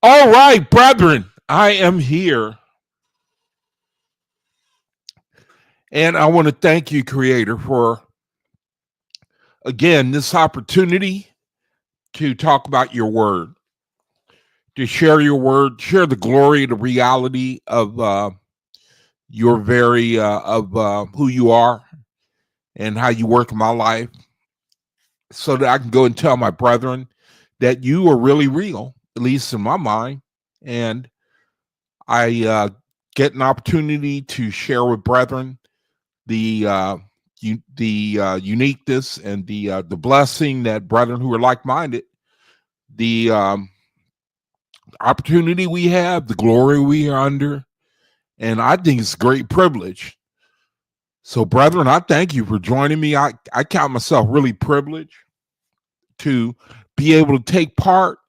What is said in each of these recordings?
All right, brethren, I am here. And I want to thank you, Creator, for, again, this opportunity to talk about your word, to share your word, share the glory, the reality of your very, of who you are and how you work in my life, so that I can go and tell my brethren that you are really real, at least in my mind. And I get an opportunity to share with brethren the uniqueness and the blessing that brethren who are like-minded, the opportunity we have, the glory we are under, and I think it's a great privilege. So, brethren, I thank you for joining me. I count myself really privileged to be able to take part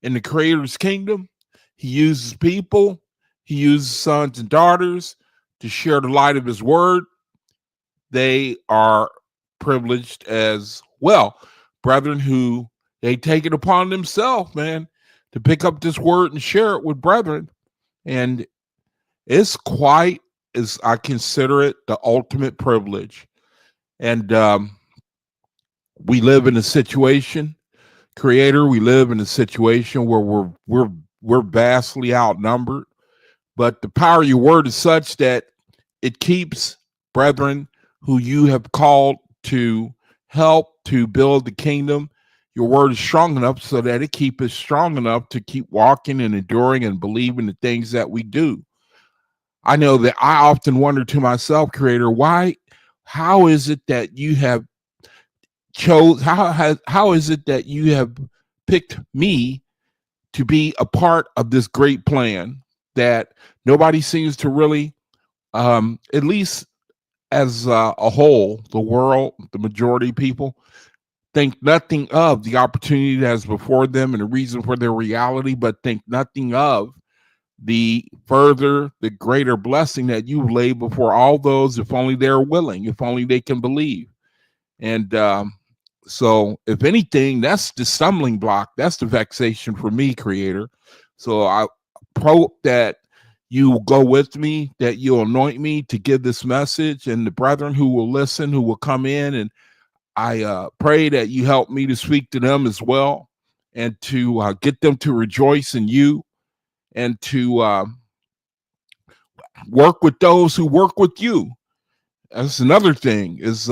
in the Creator's kingdom. He uses people, he uses sons and daughters to share the light of his word. They are privileged as well, brethren, who they take it upon themselves, man, to pick up this word and share it with brethren. And it's quite, as I consider it, the ultimate privilege. And we live in a situation, Creator, we live in a situation where we're vastly outnumbered, but the power of your word is such that it keeps brethren who you have called to help to build the kingdom. Your word is strong enough so that it keeps us strong enough to keep walking and enduring and believing the things that we do. I know that I often wonder to myself, Creator, how is it that you have how is it that you have picked me to be a part of this great plan that nobody seems to really, at least as a whole, the world, the majority of people, think nothing of the opportunity that's before them and the reason for their reality, but think nothing of the greater blessing that you lay before all those, if only they're willing, if only they can believe. And so, if anything, that's the stumbling block. That's the vexation for me, Creator. So I hope that you go with me, that you'll anoint me to give this message, and the brethren who will listen, who will come in, and I pray that you help me to speak to them as well, and to get them to rejoice in you, and to work with those who work with you. That's another thing. Is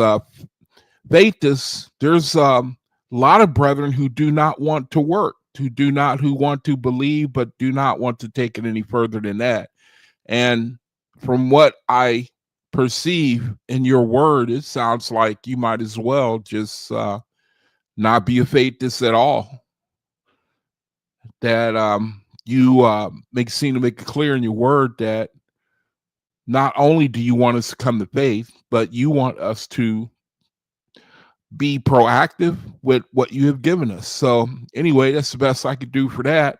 faith is there's a lot of brethren who do not want to work, who want to believe, but do not want to take it any further than that. And from what I perceive in your word, it sounds like you might as well just not be a faithist at all. That you seem to make it clear in your word that not only do you want us to come to faith, but you want us to be proactive with what you have given us. So anyway, that's the best I could do for that.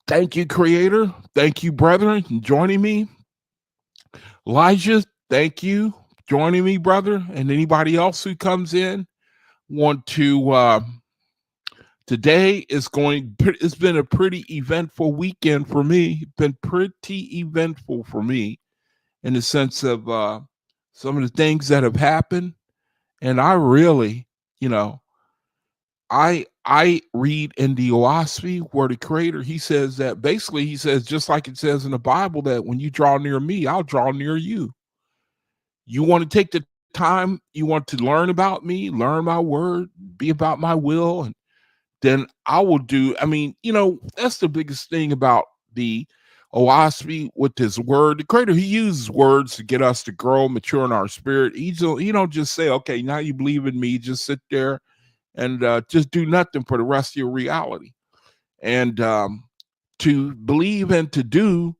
Thank you, Creator. Thank you, brethren, for joining me. Elijah, thank you joining me, brother. And anybody else who comes in, want to today it's been a pretty eventful weekend for me. It's been pretty eventful for me in the sense of some of the things that have happened. And I really, I read in the Oahspe where the Creator, he says that basically, he says, just like it says in the Bible, that when you draw near me, I'll draw near you. You want to take the time, you want to learn about me, learn my word, be about my will, and then I will do. I mean, that's the biggest thing about the Oahspe with his word. The Creator, he uses words to get us to grow, mature in our spirit. He don't just say, okay, now you believe in me, just sit there and just do nothing for the rest of your reality. And to believe and to do,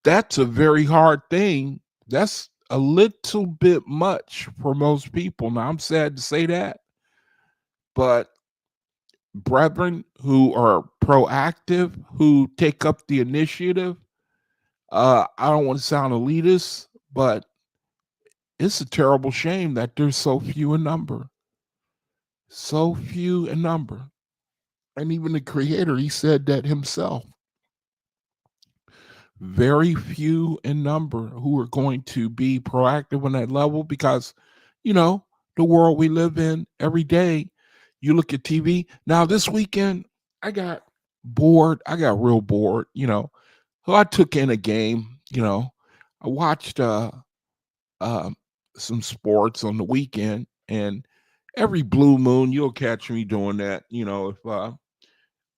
that's a very hard thing. That's a little bit much for most people. Now, I'm sad to say that, but brethren who are proactive, who take up the initiative, I don't want to sound elitist, but it's a terrible shame that there's so few in number. So few in number. And even the creator, he said that himself. Very few in number who are going to be proactive on that level because, you know, the world we live in every day, you look at TV. Now, this weekend, I got bored. I got real bored, So I took in a game. I watched uh, some sports on the weekend, and every blue moon, you'll catch me doing that. If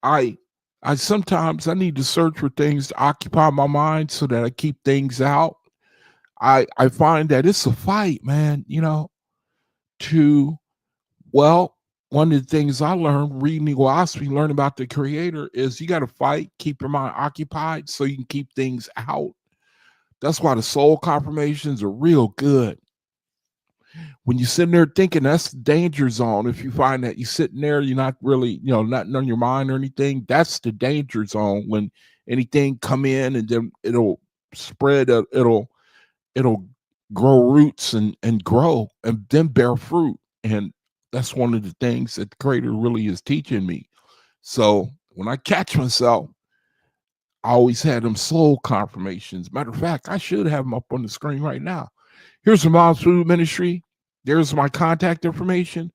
I I sometimes I need to search for things to occupy my mind so that I keep things out. I find that it's a fight, man, to well, one of the things I learned reading the Oahspe, learn about the creator is you got to fight, keep your mind occupied so you can keep things out. That's why the soul confirmations are real good. When you're sitting there thinking, that's the danger zone. If you find that you're sitting there, you're not really, nothing on your mind or anything, that's the danger zone. When anything come in and then it'll spread, it'll grow roots and grow and then bear fruit. And that's one of the things that the creator really is teaching me. So when I catch myself, I always had them soul confirmations. Matter of fact, I should have them up on the screen right now. Here's the Mom's Food Ministry. There's my contact information.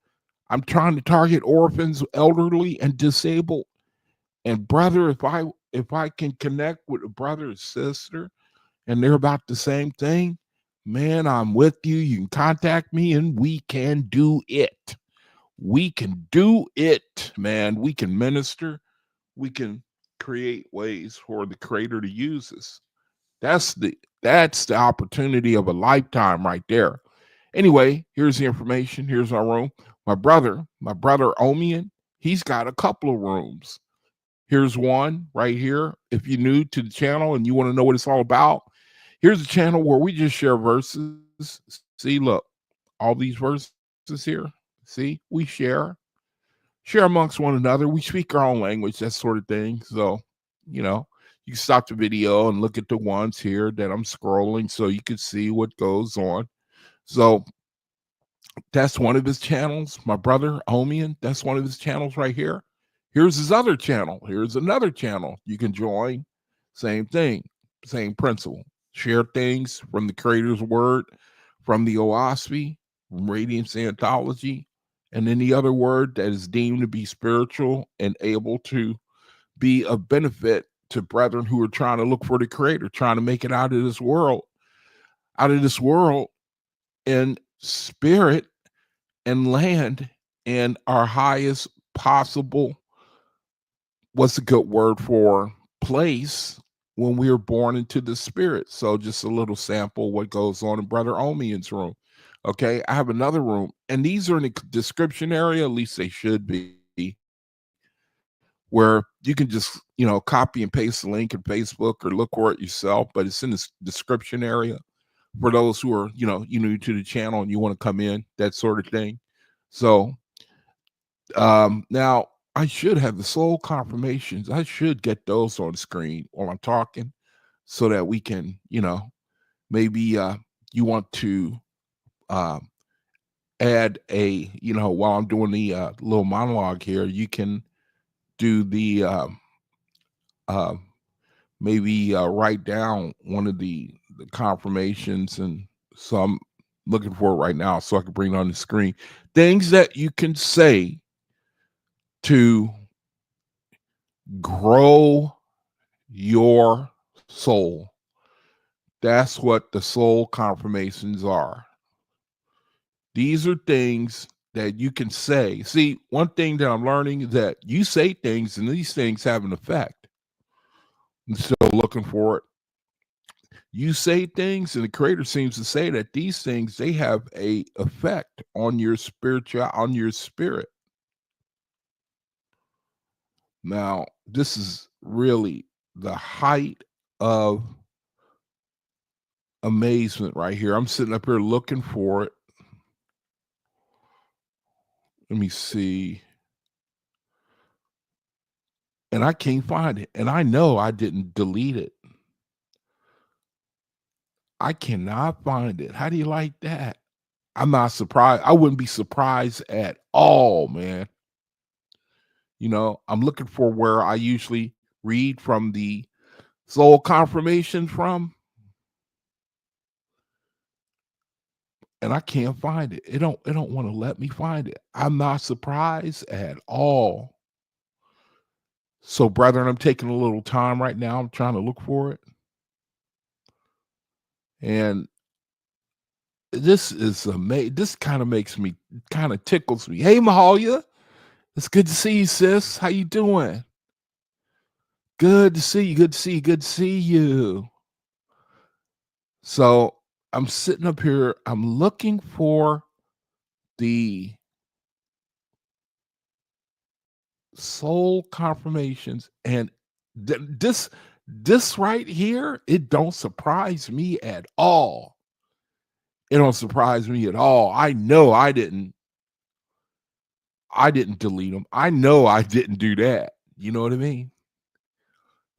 I'm trying to target orphans, elderly, and disabled. And brother, if I can connect with a brother or sister and they're about the same thing, man, I'm with you. You can contact me and we can do it. We can do it, man. We can minister. We can create ways for the creator to use us. That's the opportunity of a lifetime right there. Anyway, here's the information. Here's our room. My brother Omian, he's got a couple of rooms. Here's one right here. If you're new to the channel and you want to know what it's all about, here's a channel where we just share verses. See, look, all these verses here. See, we share amongst one another. We speak our own language, that sort of thing. So, you know, you can stop the video and look at the ones here that I'm scrolling so you can see what goes on. So that's one of his channels. My brother, Omian, that's one of his channels right here. Here's his other channel. Here's another channel you can join. Same thing, same principle. Share things from the creator's word, from the Oahspe, from Radiance anthology, and any other word that is deemed to be spiritual and able to be of benefit to brethren who are trying to look for the creator, trying to make it out of this world in spirit and land and our highest possible, what's a good word for place, when we are born into the spirit. So just a little sample what goes on in Brother Omian's room. Okay, I have another room, and these are in the description area, at least they should be, where you can just, copy and paste the link in Facebook or look for it yourself, but it's in the description area for those who are, you new to the channel and you want to come in, that sort of thing. So now I should have the soul confirmations. I should get those on the screen while I'm talking so that we can, maybe you want to uh, add a, while I'm doing the little monologue here, you can do the uh, maybe write down one of the confirmations. And so I'm looking for it right now so I can bring it on the screen. Things that you can say to grow your soul. That's what the soul confirmations are. These are things that you can say. See, one thing that I'm learning is that you say things and these things have an effect. I'm still looking for it. You say things and the creator seems to say that these things, they have a effect on your on your spirit. Now, this is really the height of amazement right here. I'm sitting up here looking for it. Let me see. And I can't find it. And I know I didn't delete it. I cannot find it. How do you like that? I'm not surprised. I wouldn't be surprised at all, man. I'm looking for where I usually read from the soul confirmation from, and I can't find it. It don't want to let me find it. I'm not surprised at all. So, brethren, I'm taking a little time right now. I'm trying to look for it. And this is amazing. This kind of makes me, kind of tickles me. Hey, Mahalia, it's good to see you, sis. How you doing? Good to see you. Good to see you. Good to see you. So I'm sitting up here. I'm looking for the soul confirmations, and this right here, it don't surprise me at all. It don't surprise me at all. I know I didn't delete them. I know I didn't do that. You know what I mean?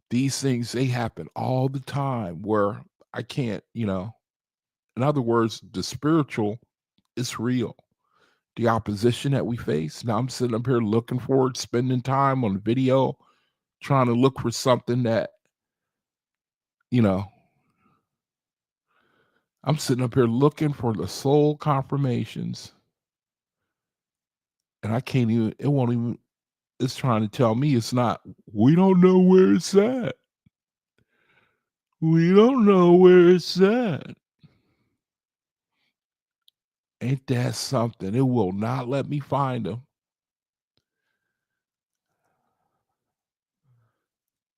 These things, they happen all the time where I can't, in other words, the spiritual is real. The opposition that we face. Now I'm sitting up here looking forward, spending time on video, trying to look for something that, you know, I'm sitting up here looking for the soul confirmations. And I can't even, it won't even, it's trying to tell me it's not, we don't know where it's at. We don't know where it's at. Ain't that something? It will not let me find them.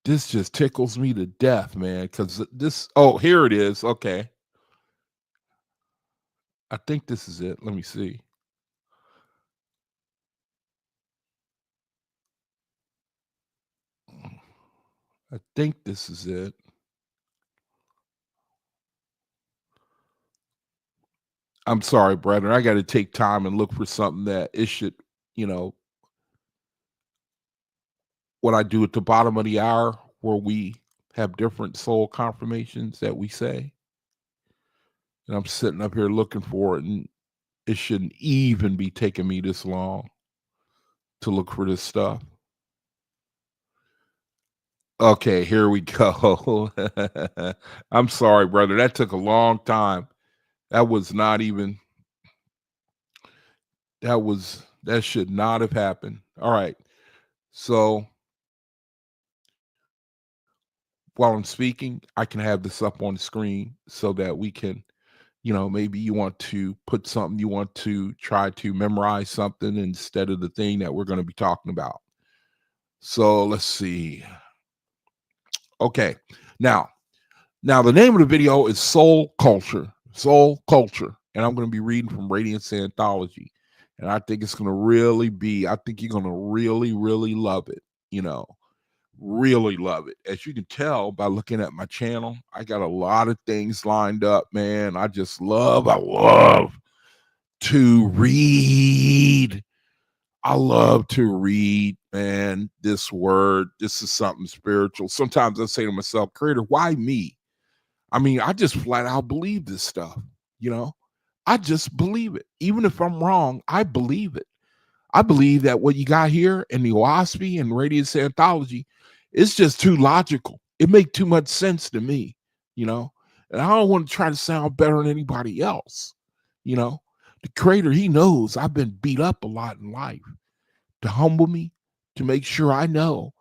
This just tickles me to death, man. Because oh, here it is. Okay. I think this is it. Let me see. I think this is it. I'm sorry, brethren. I got to take time and look for something that it should, you know, what I do at the bottom of the hour where we have different soul confirmations that we say. And I'm sitting up here looking for it, and it shouldn't even be taking me this long to look for this stuff. Okay, here we go. I'm sorry, brother. That took a long time. That was not even, that should not have happened. All right. So while I'm speaking, I can have this up on the screen so that we can, maybe you want to put something, you want to try to memorize something instead of the thing that we're going to be talking about. So let's see. Okay. Now the name of the video is Soul Culture. Soul Culture. And I'm going to be reading from Radiance anthology. And I think it's going to really be, I think you're going to really, really love it. Really love it. As you can tell by looking at my channel, I got a lot of things lined up, man. I love to read. I love to read, man. This word, this is something spiritual. Sometimes I say to myself, Creator, why me? I mean, I just flat out believe this stuff, I just believe it. Even if I'm wrong, I believe it. I believe that what you got here in the Oahspe and Radiance anthology is just too logical. It makes too much sense to me, and I don't want to try to sound better than anybody else. The creator, he knows I've been beat up a lot in life to humble me, to make sure I know.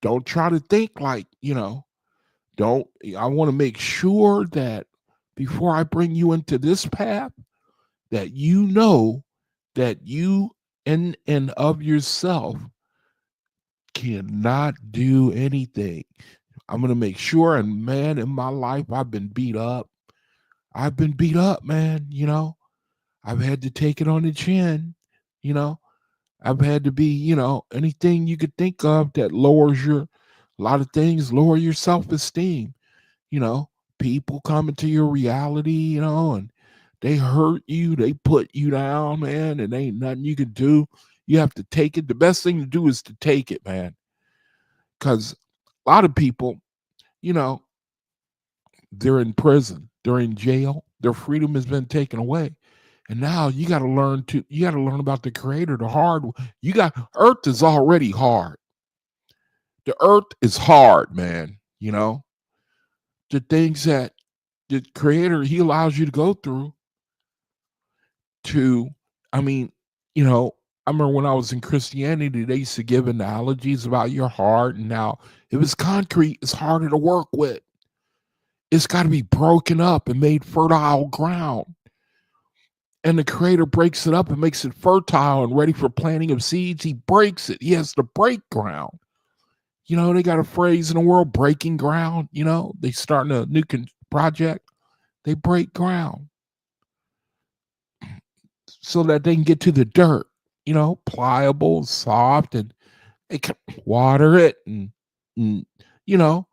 Don't try to think like, don't, I want to make sure that before I bring you into this path, that you know that you and of yourself cannot do anything. I'm going to make sure, and man, in my life, I've been beat up. I've been beat up, man. I've had to take it on the chin. I've had to be, anything you could think of that lowers a lot of things lower your self esteem, people come into your reality, you know, and they hurt you, they put you down, man, and ain't nothing you can do. You have to take it. The best thing to do is to take it, man. Because a lot of people, you know, they're in prison, they're in jail, their freedom has been taken away. And now you got to learn about the creator, the hard. Earth is already hard. The earth is hard, man. You know, the things that the creator, he allows you to go through to, I mean, you know, I remember when I was in Christianity, they used to give analogies about your heart. And now if it's concrete, it's harder to work with. It's got to be broken up and made fertile ground. And the creator breaks it up and makes it fertile and ready for planting of seeds. He breaks it. He has to break ground. You know, they got a phrase in the world, breaking ground. You know, they starting a new project. They break ground so that they can get to the dirt, you know, pliable, soft, and they can water it and you know,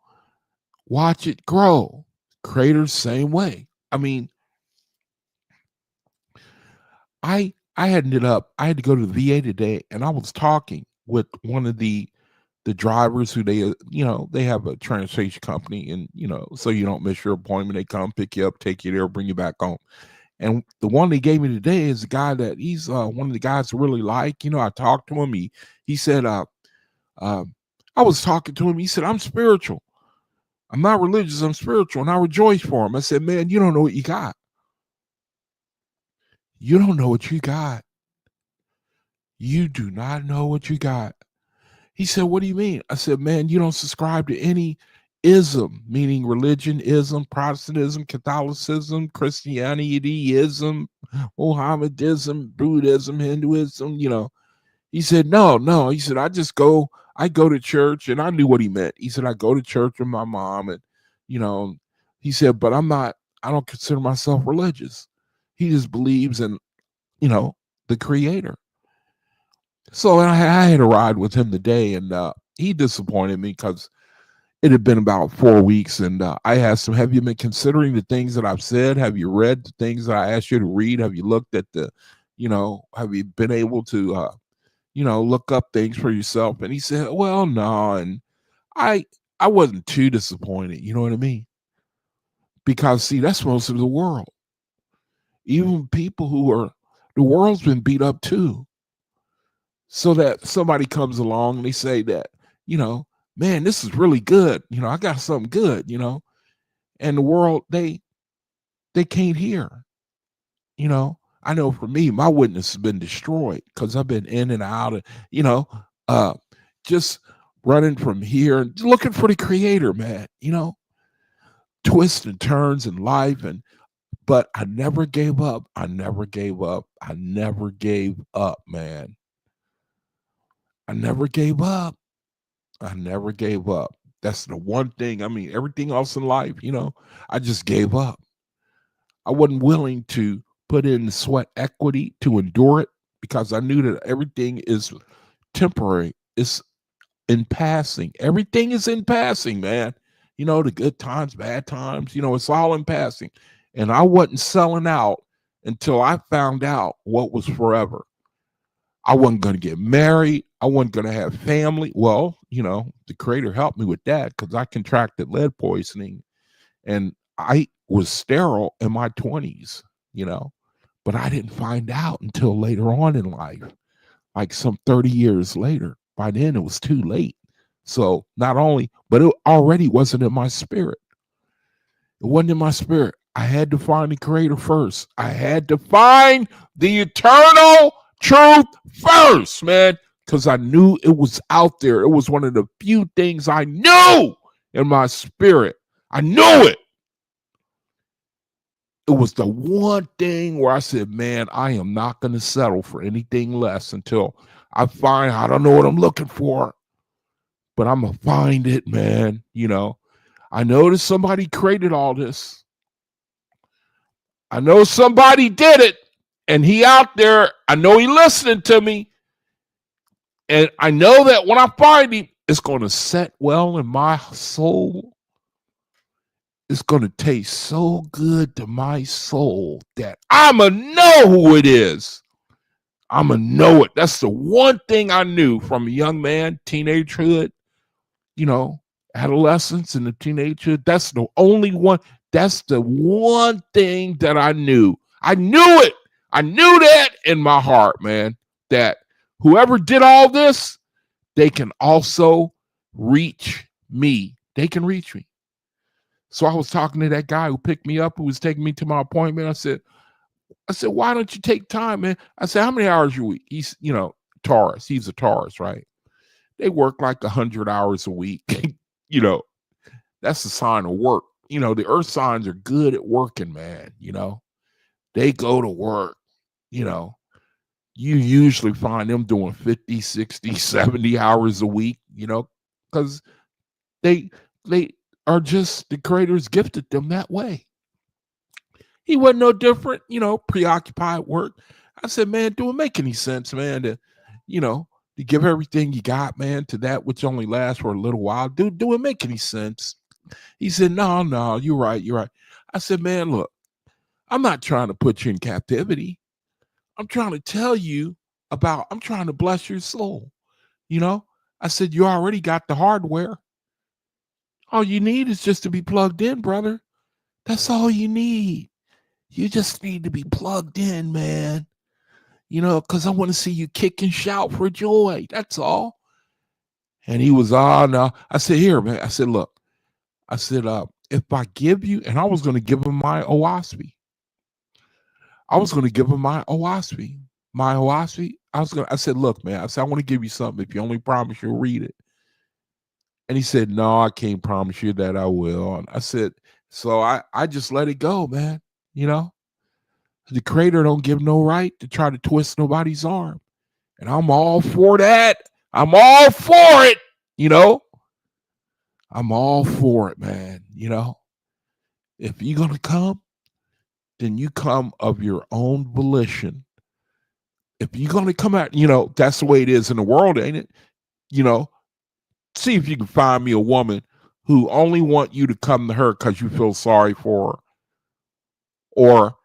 watch it grow. Creators, same way. I mean, I had to go to the VA today, and I was talking with one of the drivers who they they have a transportation company, and so you don't miss your appointment. They come pick you up, take you there, bring you back home. And the one they gave me today is a guy that he's one of the guys I really like. I talked to him. He said I was talking to him. He said, I'm spiritual. I'm not religious. I'm spiritual. And I rejoice for him. I said, man, you don't know what you got. You don't know what you got. You do not know what you got. He said, what do you mean? I said, man, you don't subscribe to any ism, meaning religion, ism, Protestantism, Catholicism, Christianityism, Mohammedism, Buddhism, Hinduism, He said, no. He said, I go to church, and I knew what he meant. He said, I go to church with my mom, and, he said, but I don't consider myself religious. He just believes in, the creator. So I had a ride with him today, and he disappointed me because it had been about 4 weeks, and I asked him, have you been considering the things that I've said? Have you read the things that I asked you to read? Have you looked at have you been able to, look up things for yourself? And he said, well, no. And I wasn't too disappointed. You know what I mean? Because, see, that's most of the world. Even people the world's been beat up too. So that somebody comes along and they say that, man, this is really good. I got something good, and the world, they can't hear, I know for me, my witness has been destroyed because I've been in and out of, just running from here and looking for the creator, man, twists and turns in life. But I never gave up. I never gave up. I never gave up, man. I never gave up. I never gave up. That's the one thing. I mean, everything else in life, I just gave up. I wasn't willing to put in the sweat equity to endure it because I knew that everything is temporary. It's in passing. Everything is in passing, man. The good times, bad times, it's all in passing. And I wasn't selling out until I found out what was forever. I wasn't going to get married. I wasn't going to have family. Well, the creator helped me with that because I contracted lead poisoning and I was sterile in my 20s, but I didn't find out until later on in life, like some 30 years later. By then it was too late. So not only, but it already wasn't in my spirit. It wasn't in my spirit. I had to find the creator first. I had to find the eternal truth first, man, because I knew it was out there. It was one of the few things I knew in my spirit. I knew it. It was the one thing where I said, man, I am not going to settle for anything less until I find, I don't know what I'm looking for, but I'm going to find it, man. I noticed somebody created all this. I know somebody did it, and he out there. I know he listening to me, and I know that when I find him, it's going to set well in my soul, it's going to taste so good to my soul that I'ma know who it is. I'ma know it. That's the one thing I knew from a young man, teenagehood, adolescence and the teenagehood. That's the only one. That's the one thing that I knew. I knew it. I knew that in my heart, man, that whoever did all this, they can also reach me. They can reach me. So I was talking to that guy who picked me up, who was taking me to my appointment. I said, why don't you take time, man? I said, how many hours a week? He's, Taurus. He's a Taurus, right? They work like 100 hours a week. That's a sign of work. The earth signs are good at working, man. They go to work. You usually find them doing 50, 60, 70 hours a week, because they are just, the creators gifted them that way. He wasn't no different, preoccupied work. I said, man, do it make any sense, man, to give everything you got, man, to that which only lasts for a little while? Do it make any sense? He said, no, you're right. I said, man, look, I'm not trying to put you in captivity. I'm trying to tell you I'm trying to bless your soul. I said, you already got the hardware. All you need is just to be plugged in, brother. That's all you need. You just need to be plugged in, man. Because I want to see you kick and shout for joy. That's all. And he was, no. I said, here, man. I said, look. I said, if I give you, and I was going to give him my Oahspe. I said, look, man. I said, I want to give you something. If you only promise you'll read it. And he said, no, I can't promise you that I will. And I said, so I just let it go, man. The creator don't give no right to try to twist nobody's arm. And I'm all for that. I'm all for it. I'm all for it, man. If you're going to come, then you come of your own volition. If you're going to come out, that's the way it is in the world, ain't it? See if you can find me a woman who only want you to come to her because you feel sorry for her. Or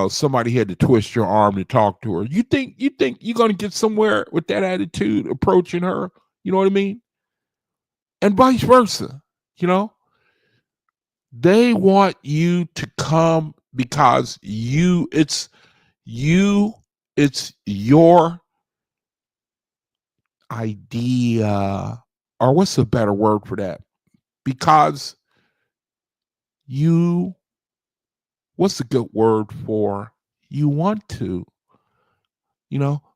somebody had to twist your arm to talk to her. You think you're going to get somewhere with that attitude approaching her? You know what I mean? And vice versa. They want you to come because it's your idea, or what's a better word for that? Because what's a good word for you want to?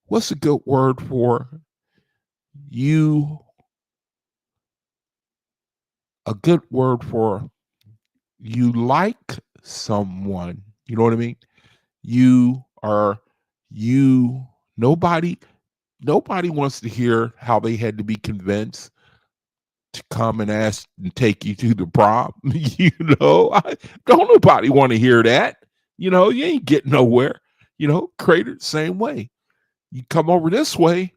What's a good word for you? A good word for you like someone. You know what I mean? Nobody wants to hear how they had to be convinced to come and ask and take you to the prom. Don't nobody want to hear that. You ain't getting nowhere. Created the same way. You come over this way,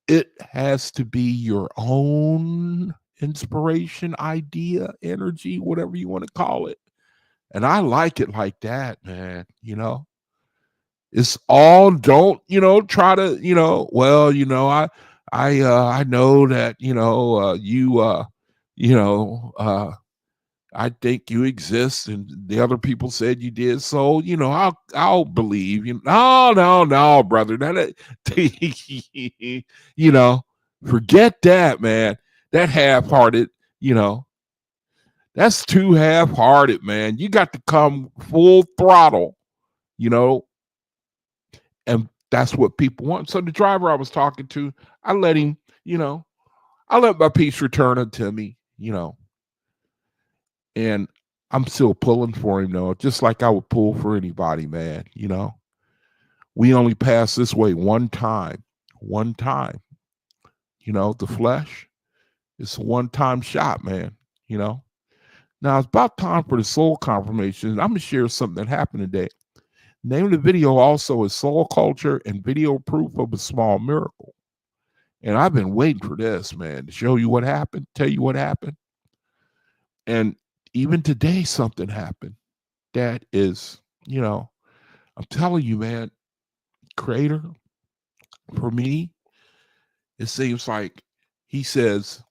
it has to be your own inspiration, idea, energy, whatever you want to call it. And I like it like that, man. It's all, don't, try to, well, I know that, I think you exist and the other people said you did. So, I'll believe you. No, brother. That, forget that, man. That half-hearted, that's too half-hearted, man. You got to come full throttle, and that's what people want. So the driver I was talking to, I let him, I let my peace return unto me, and I'm still pulling for him, though, just like I would pull for anybody, man. We only pass this way one time. The flesh, it's a one-time shot, man. Now it's about time for the soul confirmation. I'm gonna share something that happened today. The name of the video also is Soul Culture and Video Proof of a Small Miracle. And I've been waiting for this, man, to show you what happened, tell you what happened. And even today, something happened that is, I'm telling you, man, Creator, for me, it seems like he says,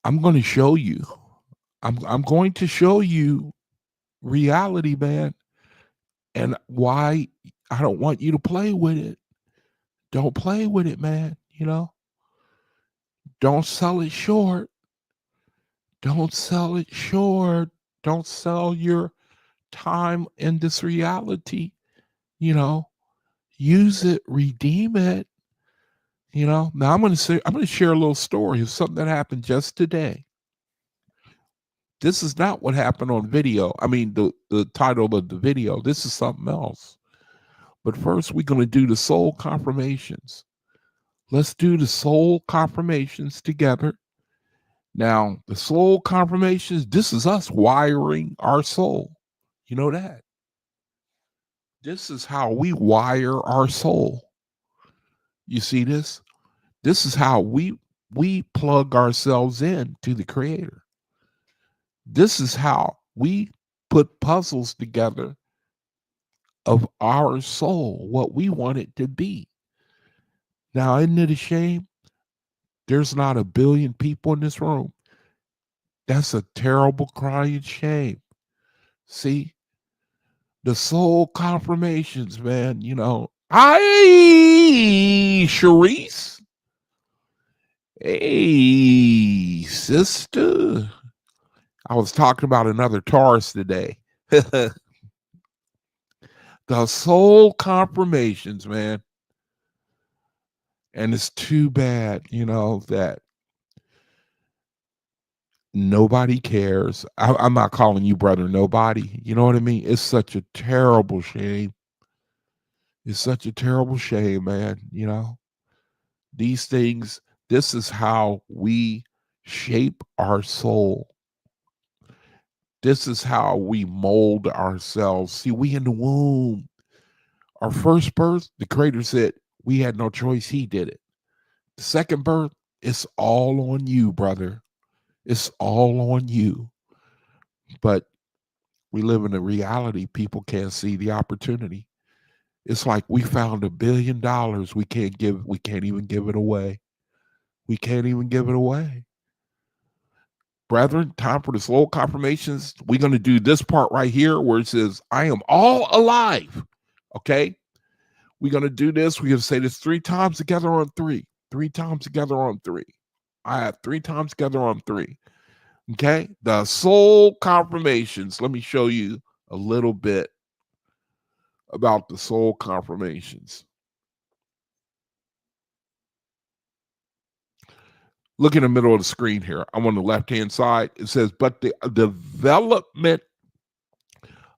I'm going to show you. I'm going to show you reality, man, and why I don't want you to play with it. Don't play with it, man. Don't sell it short. Don't sell it short. Don't sell your time in this reality. Use it, redeem it. Now I'm going to share a little story of something that happened just today. This is not what happened on video. I mean, the title of the video. This is something else. But first, we're going to do the soul confirmations. Let's do the soul confirmations together. Now, the soul confirmations, this is us wiring our soul. You know that? This is how we wire our soul. You see this? This is how we plug ourselves in to the Creator. This is how we put puzzles together of our soul, what we want it to be. Now, isn't it a shame? There's not a billion people in this room. That's a terrible crying shame. See? The soul confirmations, man, Hi, Sharice. Hey, sister. I was talking about another Taurus today. The soul confirmations, man. And it's too bad, that nobody cares. I'm not calling you brother nobody. You know what I mean? It's such a terrible shame. It's such a terrible shame, man. These things, this is how we shape our soul. This is how we mold ourselves. See, we in the womb. Our first birth, the Creator said we had no choice. He did it. The second birth, it's all on you, brother. It's all on you. But we live in a reality. People can't see the opportunity. It's like we found $1 billion. We can't even give it away. We can't even give it away. Brethren, time for the soul confirmations. We're going to do this part right here where it says, I am all alive. Okay? We're going to do this. We're going to say this 3 times together on 3. 3 times together on 3. I have 3 times together on 3. Okay? The soul confirmations. Let me show you a little bit about the soul confirmations. Look in the middle of the screen here. I'm on the left-hand side. It says, but the development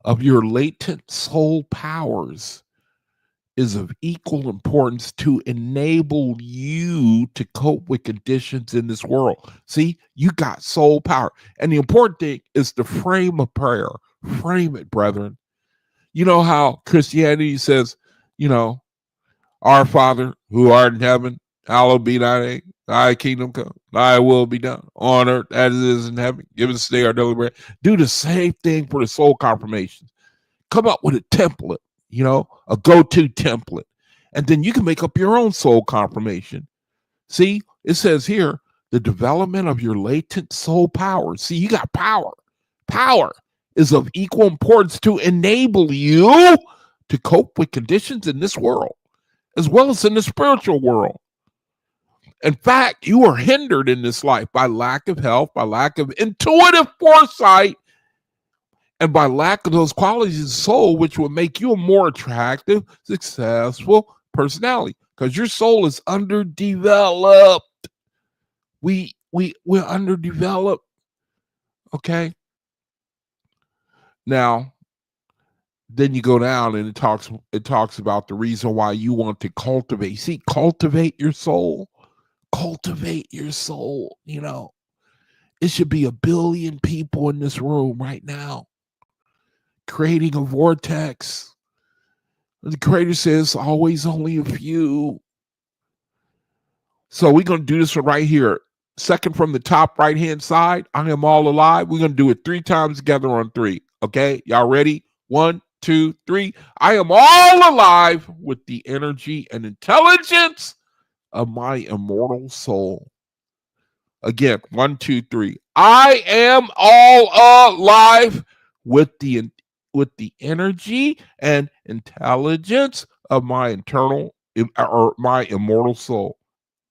of your latent soul powers is of equal importance to enable you to cope with conditions in this world. See, you got soul power. And the important thing is to frame a prayer. Frame it, brethren. You know how Christianity says, our Father who art in heaven, hallowed be thy name. Thy kingdom come, thy will be done on earth as it is in heaven. Give us today our daily bread. Do the same thing for the soul confirmations. Come up with a template, a go-to template. And then you can make up your own soul confirmation. See, it says here, the development of your latent soul power. See, you got power. Power is of equal importance to enable you to cope with conditions in this world, as well as in the spiritual world. In fact, you are hindered in this life by lack of health, by lack of intuitive foresight, and by lack of those qualities of soul, which will make you a more attractive, successful personality. Because your soul is underdeveloped. We're underdeveloped. Okay. Now, then you go down and it talks about the reason why you want to cultivate. See, cultivate your soul. Cultivate your soul. It should be 1 billion people in this room right now, creating a vortex. The Creator says always only a few. So we're going to do this one right here. Second from the top right-hand side, I am all alive. We're going to do it 3 times together on 3. Okay, y'all ready? 1, 2, 3. I am all alive with the energy and intelligence of my immortal soul. Again, 1, 2, 3. I am all alive with the energy and intelligence of my internal or my immortal soul.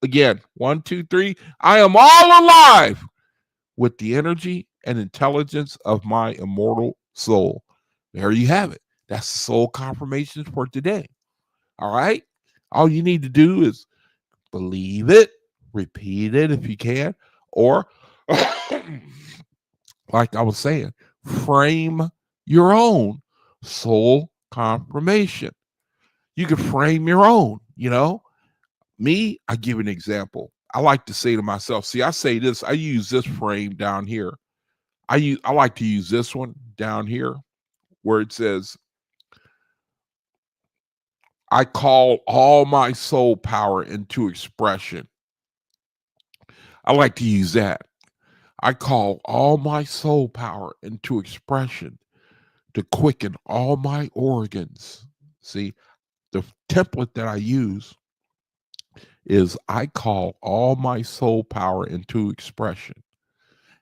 Again, 1, 2, 3. I am all alive with the energy and intelligence of my immortal soul. There you have it. That's the soul confirmation for today. All right. All you need to do is believe it, repeat it if you can, or like I was saying, frame your own soul confirmation. You can frame your own, Me, I give an example. I like to say to myself, see, I say this, I use this frame down here. I like to use this one down here where it says, I call all my soul power into expression. I like to use that. I call all my soul power into expression to quicken all my organs. See, the template that I use is I call all my soul power into expression.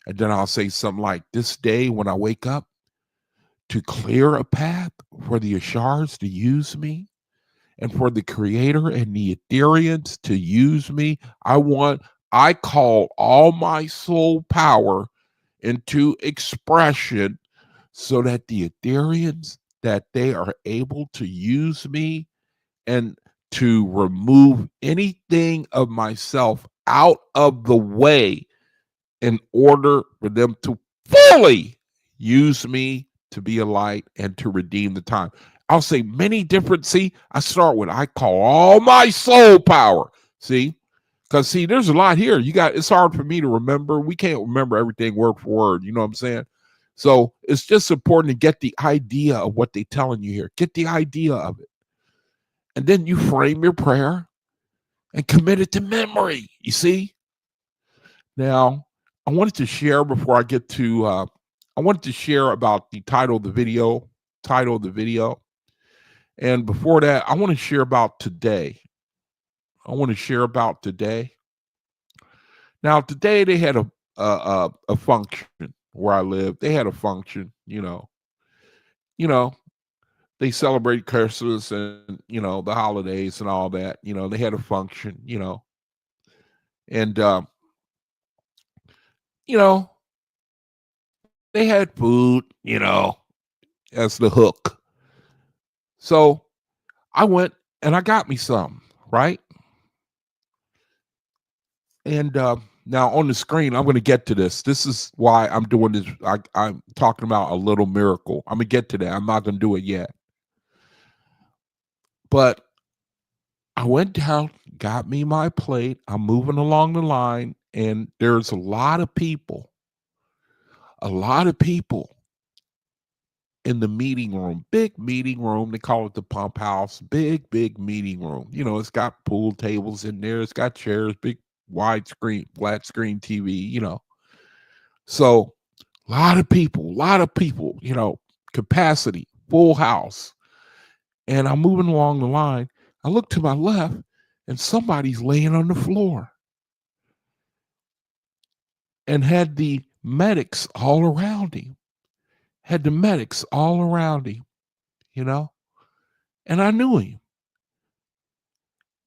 And then I'll say something like, this day when I wake up, to clear a path for the Ashars to use me and for the creator and the Ethereans to use me. I call all my soul power into expression so that the Ethereans, that they are able to use me and to remove anything of myself out of the way in order for them to fully use me to be a light and to redeem the time. I'll say many different, I start with, I call all my soul power, because there's a lot here. It's hard for me to remember. We can't remember everything word for word. You know what I'm saying? So it's just important to get the idea of what they're telling you here. Get the idea of it. And then you frame your prayer and commit it to memory. You see? Now, I wanted to share before I get to, I wanted to share about the title of the video. And before that, I want to share about today. Now, today they had a function where I live. They had a function, they celebrate Christmas and, the holidays and all that. They had a function, and, they had food, as the hook. So I went and I got me some, right? And now on the screen, I'm going to get to this. This is why I'm doing this. I'm talking about a little miracle. I'm going to get to that. I'm not going to do it yet. But I went down, got me my plate. I'm moving along the line, and there's a lot of people in the meeting room, big meeting room. They call it the pump house, big meeting room. It's got pool tables in there. It's got chairs, big wide screen, flat screen TV, So a lot of people, capacity, full house. And I'm moving along the line. I look to my left and somebody's laying on the floor and had the medics all around him. And I knew him.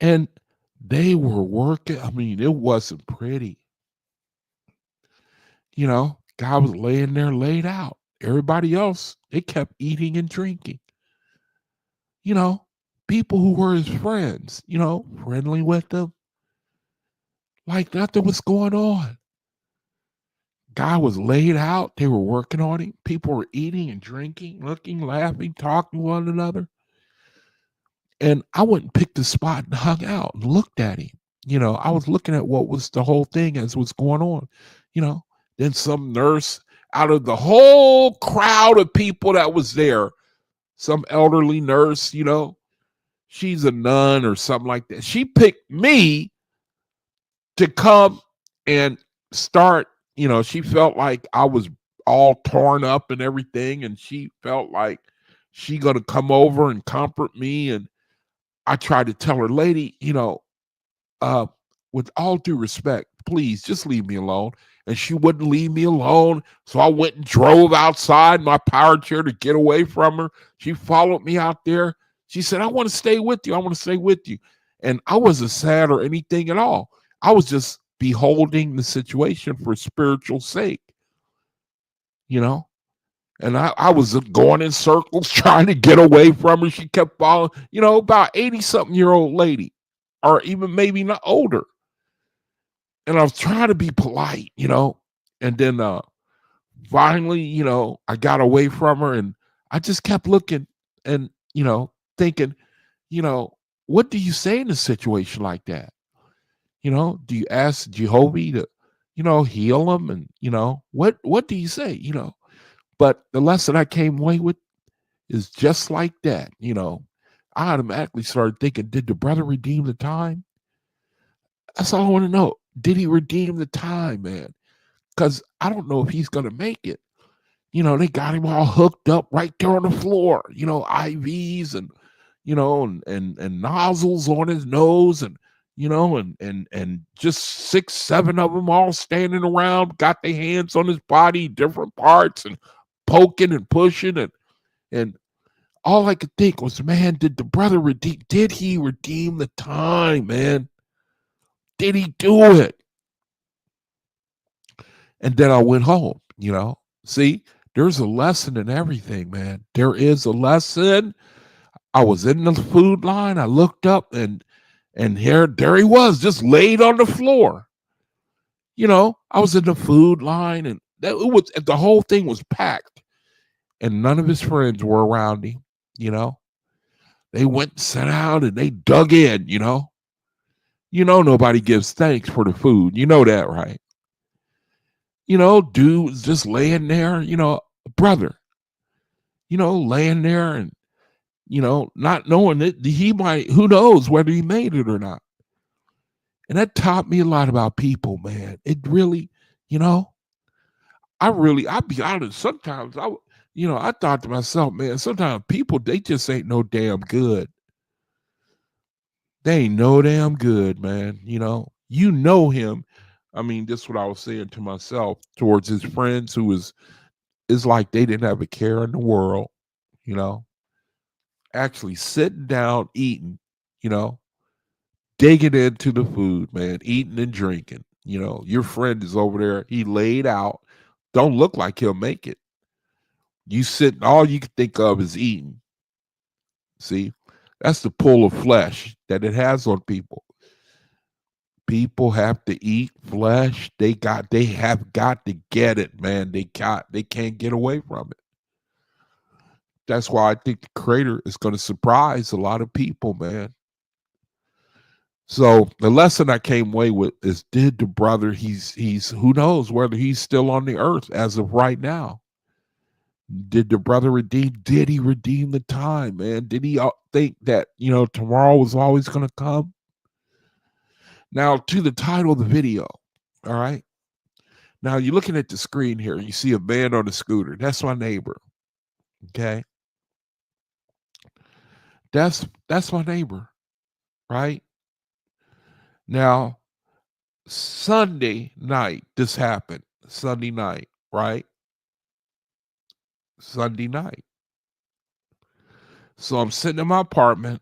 And they were working. I mean, it wasn't pretty. Guy was laying there laid out. Everybody else, they kept eating and drinking. People who were his friends, friendly with them. Like nothing was going on. Guy was laid out. They were working on him. People were eating and drinking, looking, laughing, talking to one another. And I went and picked a spot and hung out and looked at him. I was looking at what was the whole thing as was going on. Then some nurse out of the whole crowd of people that was there, some elderly nurse, she's a nun or something like that. She picked me to come and start, she felt like I was all torn up and everything, and she felt like she gonna come over and comfort me. And I tried to tell her, lady, uh, with all due respect, please just leave me alone. And she wouldn't leave me alone. So I went and drove outside my power chair to get away from her. She followed me out there. She said, I want to stay with you. I want to stay with you. And I wasn't sad or anything at all. I was just beholding the situation for spiritual sake, you know? And I was going in circles trying to get away from her. She kept following, about 80-something-year-old lady, or even maybe not older. And I was trying to be polite, and then finally, I got away from her, and I just kept looking and, thinking, you know, what do you say in a situation like that? Do you ask Jehovah to, heal them? And, what do you say? But the lesson I came away with is just like that. I automatically started thinking, did the brother redeem the time? That's all I want to know. Did he redeem the time, man? Because I don't know if he's going to make it. They got him all hooked up right there on the floor, IVs and, and nozzles on his nose, and, and just 6, 7 of them all standing around, got their hands on his body, different parts, and poking and pushing. And all I could think was, man, did the brother did he redeem the time, man? Did he do it? And then I went home, See, there's a lesson in everything, man. There is a lesson. I was in the food line. I looked up, and there he was, just laid on the floor. I was in the food line, and the whole thing was packed, and none of his friends were around him. They went and sat out, and they dug in. Nobody gives thanks for the food. You know that, right? Dude was just laying there, brother, laying there, and, not knowing that he might, who knows whether he made it or not. And that taught me a lot about people, man. It really, I'll be honest, sometimes I thought to myself, man, sometimes people, they just ain't no damn good. They ain't no damn good, man. Him. I mean, this is what I was saying to myself towards his friends, who is like they didn't have a care in the world, actually sitting down, eating, digging into the food, man, eating and drinking. Your friend is over there, he laid out, don't look like he'll make it. You sitting, all you can think of is eating. See, that's the pull of flesh that it has on people. People have to eat flesh. They have got to get it, man. They can't get away from it. That's why I think the creator is going to surprise a lot of people, man. So the lesson I came away with is, did the brother, he's who knows whether he's still on the earth as of right now. Did the brother redeem? Did he redeem the time, man? Did he think that, tomorrow was always going to come? Now, to the title of the video, all right? Now, you're looking at the screen here. You see a man on a scooter. That's my neighbor, okay? That's my neighbor, right? Now, Sunday night, this happened. Sunday night, right? Sunday night. So I'm sitting in my apartment.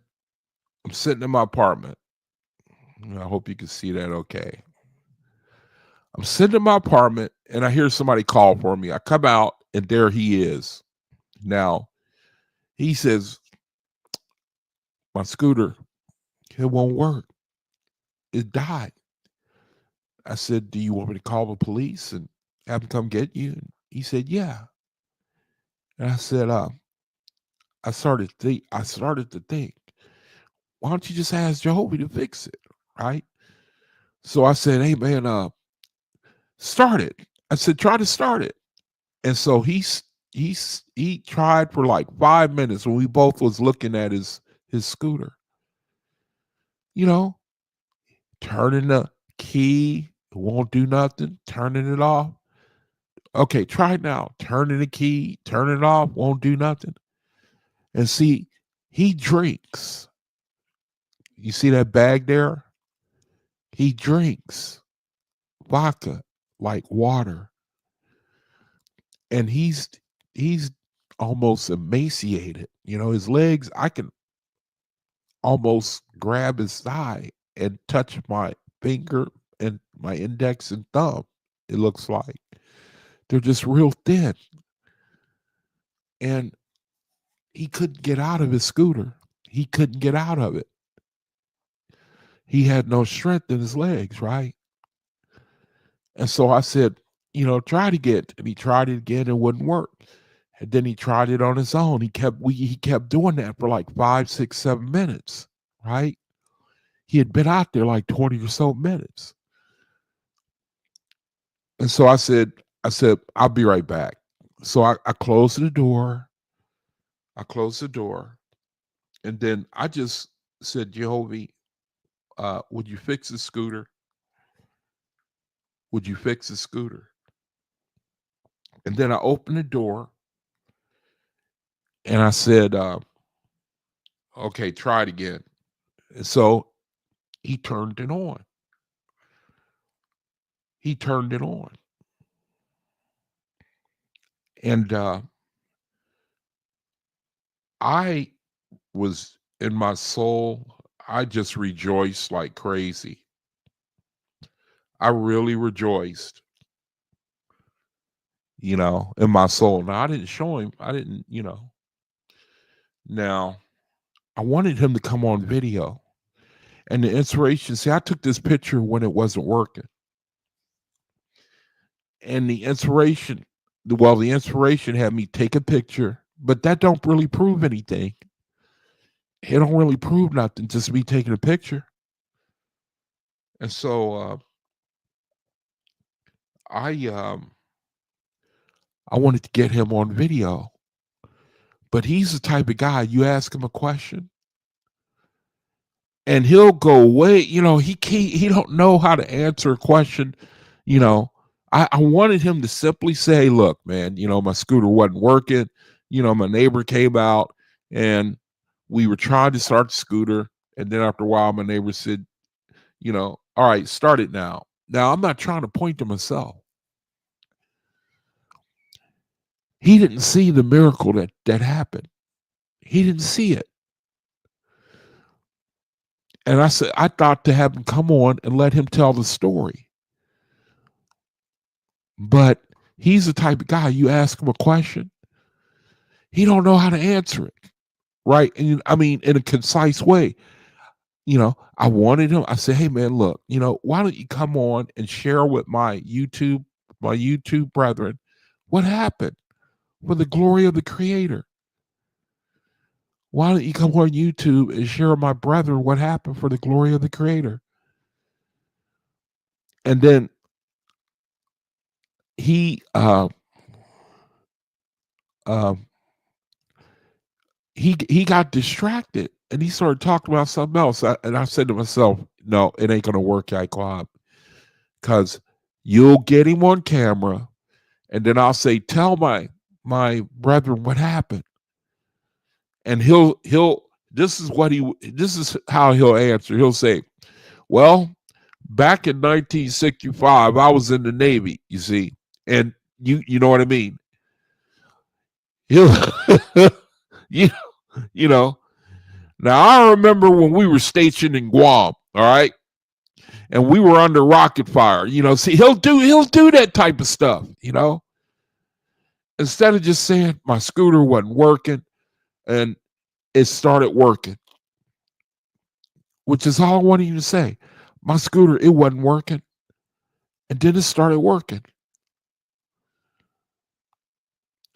I hope you can see that okay. I'm sitting in my apartment, and I hear somebody call for me. I come out, and there he is. Now, he says, my scooter, it won't work. It died. I said, do you want me to call the police and have them come get you? And he said, yeah. And I said, I started to think, why don't you just ask Jehovah to fix it, right? So I said, hey man, start it. I said, try to start it. And so he tried for like 5 minutes when we both was looking at his scooter. Turning the key, It won't do nothing. Turning it off. Okay, try it now. Turning the key, turn it off, won't do nothing. And see, he drinks. You see that bag there? He drinks vodka like water. And he's almost emaciated. You know, his legs, I can almost grab his thigh and touch my finger and my index and thumb. It looks like they're just real thin. And he couldn't get out of his scooter. He couldn't get out of it. He had no strength in his legs, right? And so I said, you know, try it again. And he tried it again, it wouldn't work. And then he tried it on his own. He kept doing that for like 5, 6, 7 minutes, right? He had been out there like 20 or so minutes. And so I said, I'll be right back. So I closed the door. And then I just said, Jehovah, would you fix the scooter? Would you fix the scooter? And then I opened the door and I said, okay, try it again. And so he turned it on. And I was in my soul, I just rejoiced like crazy. I really rejoiced, you know, in my soul. Now, I didn't show him. I didn't, you know. Now, I wanted him to come on video. And the inspiration, see, I took this picture when it wasn't working. And the inspiration had me take a picture, but that don't really prove anything. It don't really prove nothing, just me taking a picture. And so I wanted to get him on video. But he's the type of guy, you ask him a question and he'll go way, you know, he don't know how to answer a question, you know. I wanted him to simply say, look, man, you know, my scooter wasn't working. You know, my neighbor came out and we were trying to start the scooter. And then after a while, my neighbor said, you know, all right, start it now. Now, I'm not trying to point to myself. He didn't see the miracle that happened. He didn't see it. And I said, I thought to have him come on and let him tell the story. But he's the type of guy, you ask him a question, he don't know how to answer it, right? And I mean, in a concise way. You know, I wanted him, I said, hey man, look, you know, why don't you come on and share with my YouTube brethren what happened for the glory of the Creator? Why don't you come on YouTube and share with my brethren what happened for the glory of the Creator? And then he he got distracted and he started talking about something else. And I said to myself, no, it ain't gonna work, Icon, because you'll get him on camera, and then I'll say, tell my brethren what happened, and he'll this is how he'll answer. He'll say, well, back in 1965, I was in the Navy, you see, and you know what I mean. He'll you know. Now I remember when we were stationed in Guam, all right, and we were under rocket fire. You know, see, he'll do that type of stuff. You know, instead of just saying my scooter wasn't working, and it started working, which is all I wanted you to say. My scooter, it wasn't working, and then it started working.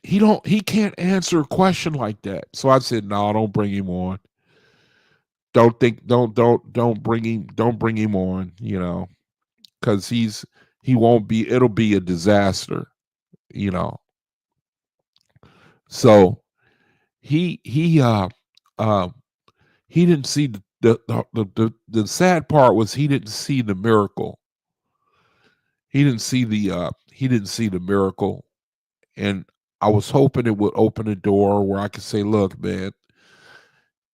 He can't answer a question like that. So I said, no, don't bring him on. Don't bring him on, you know, because he won't be, it'll be a disaster, you know. So he didn't see the sad part was he didn't see the miracle. He didn't see the miracle, and I was hoping it would open a door where I could say, "Look, man,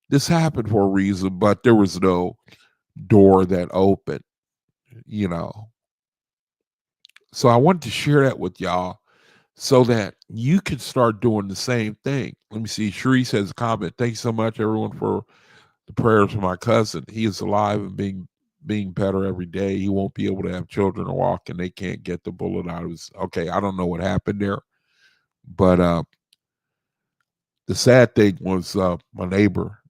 this happened for a reason," but there was no door that opened, you know. So I wanted to share that with y'all so that you can start doing the same thing. Let me see. Sharice has a comment. Thanks so much, everyone, for the prayers for my cousin. He is alive and being better every day. He won't be able to have children or walk, and they can't get the bullet out of his. Okay, I don't know what happened there, but the sad thing was my neighbor.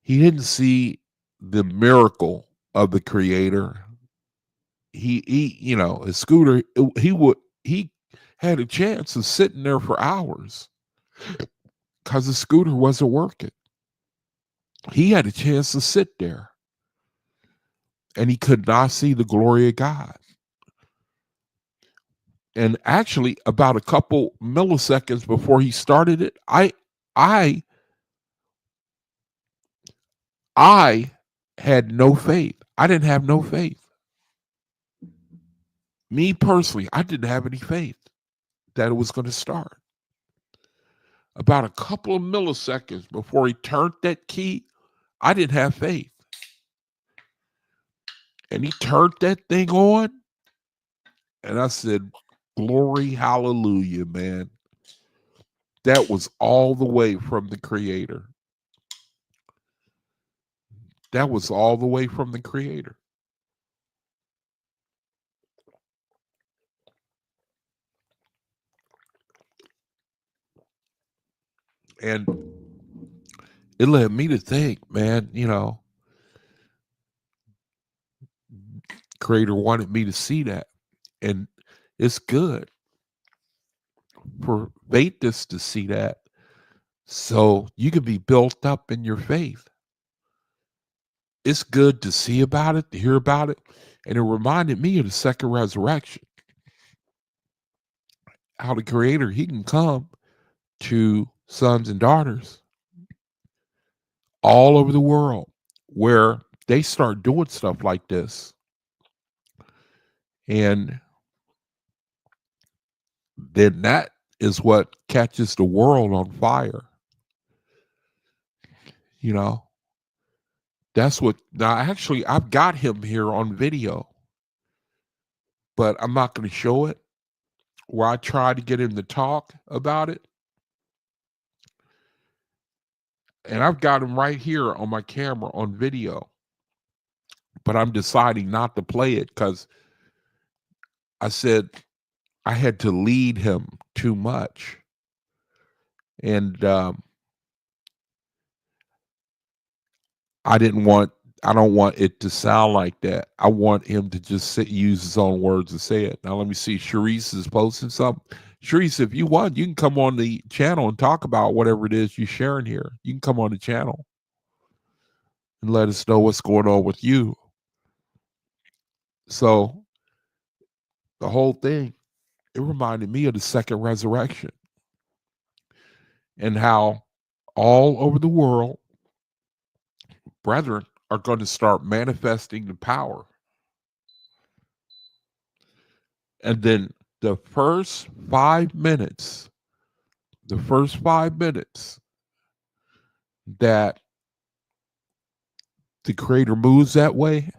He didn't see the miracle of the Creator. You know, his scooter. He had a chance of sitting there for hours because the scooter wasn't working. He had a chance to sit there, and he could not see the glory of God. And actually, about a couple milliseconds before he started it, I I had no faith. I didn't have no faith. Me personally, I didn't have any faith that it was going to start. About a couple of milliseconds before he turned that key, I didn't have faith. And he turned that thing on, and I said, "Glory, hallelujah, man." That was all the way from the Creator. That was all the way from the Creator. And it led me to think, man, you know, Creator wanted me to see that. And it's good for faithists to see that so you can be built up in your faith. It's good to see about it, to hear about it. And it reminded me of the second resurrection. How the Creator, he can come to sons and daughters all over the world where they start doing stuff like this. And then that is what catches the world on fire. You know, that's what now actually I've got him here on video, but I'm not going to show it where I try to get him to talk about it. And I've got him right here on my camera on video, but I'm deciding not to play it because I said I had to lead him too much. And I don't want it to sound like that. I want him to just use his own words to say it. Now let me see. Sharice is posting something. Sharice, if you want, you can come on the channel and talk about whatever it is you're sharing here. You can come on the channel and let us know what's going on with you. So the whole thing, it reminded me of the second resurrection and how all over the world, brethren are going to start manifesting the power. And then the first 5 minutes, that the Creator moves that way,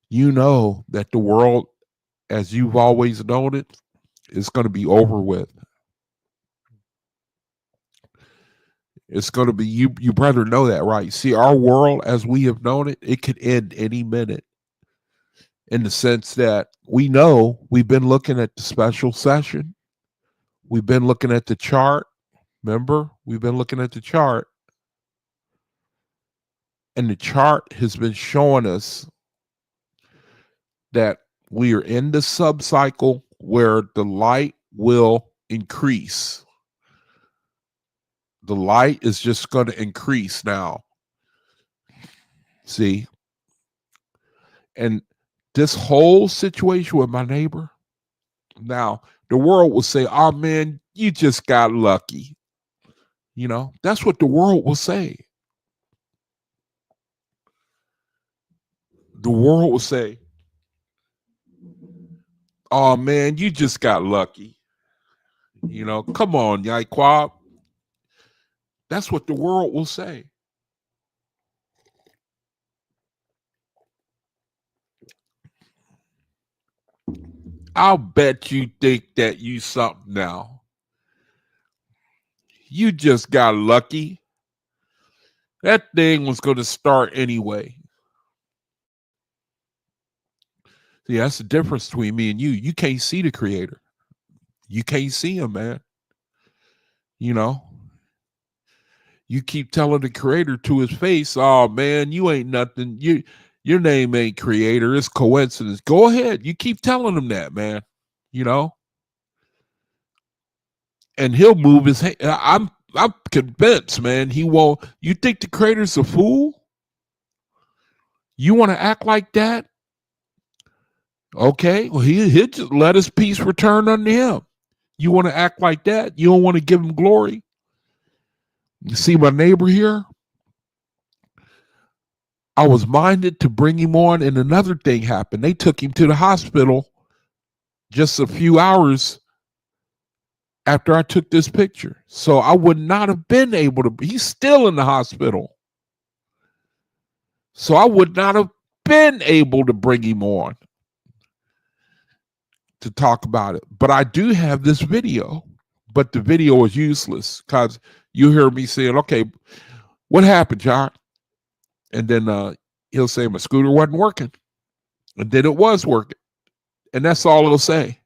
you know that the world, as you've always known it, is going to be over with. It's going to be, you better know that, right? See, our world as we have known it, it could end any minute, in the sense that we know we've been looking at the special session. We've been looking at the chart. Remember, we've been looking at the chart. And the chart has been showing us that we are in the sub-cycle where the light will increase. The light is just going to increase now. See? And this whole situation with my neighbor, now the world will say, "Oh man, you just got lucky." You know, that's what the world will say. The world will say, Oh man, you just got lucky. You know, come on, Yaquab. That's what the world will say. I'll bet you think that you something now. You just got lucky. That thing was going to start anyway. See, that's the difference between me and you. You can't see the creator. You can't see him, man. You know, you keep telling the creator to his face, oh man, you ain't nothing. Your name ain't creator. It's coincidence. Go ahead. You keep telling him that, man. You know, and he'll move his hand. I'm convinced, man. He won't. You think the creator's a fool? You want to act like that? Okay, well, he'll just let his peace return unto him. You want to act like that? You don't want to give him glory? You see my neighbor here? I was minded to bring him on, and another thing happened. They took him to the hospital just a few hours after I took this picture. So I would not have been able to. He's still in the hospital. So I would not have been able to bring him on to talk about it. But I do have this video, but the video is useless because you hear me saying, okay, what happened, John? And then he'll say my scooter wasn't working. And then it was working. And that's all he'll say.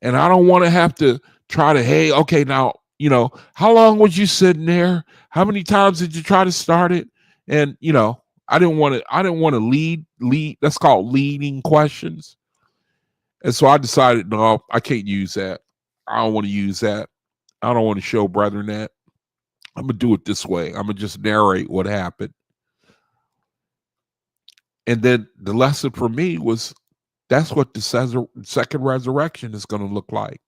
And I don't want to have to try to, hey, okay, now, you know, how long was you sitting there? How many times did you try to start it? And, you know, I didn't want to lead. That's called leading questions. And so I decided, no, I can't use that. I don't want to use that. I don't want to show brethren that. I'm going to do it this way. I'm going to just narrate what happened. And then the lesson for me was that's what the second resurrection is going to look like.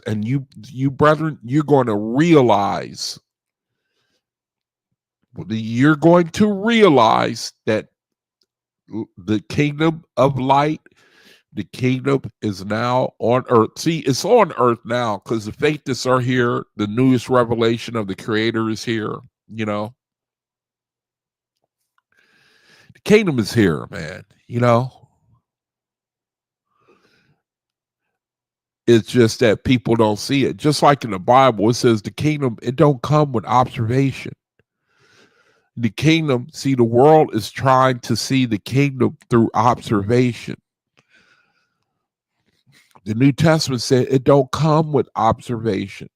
And you brethren, you're going to realize that the kingdom of light, the kingdom is now on earth. See, it's on earth now because the faiths are here. The newest revelation of the creator is here, you know. The kingdom is here, man, you know. It's just that people don't see it. Just like in the Bible, it says the kingdom, it don't come with observation. The kingdom, see, the world is trying to see the kingdom through observation. The New Testament said it don't come with observation.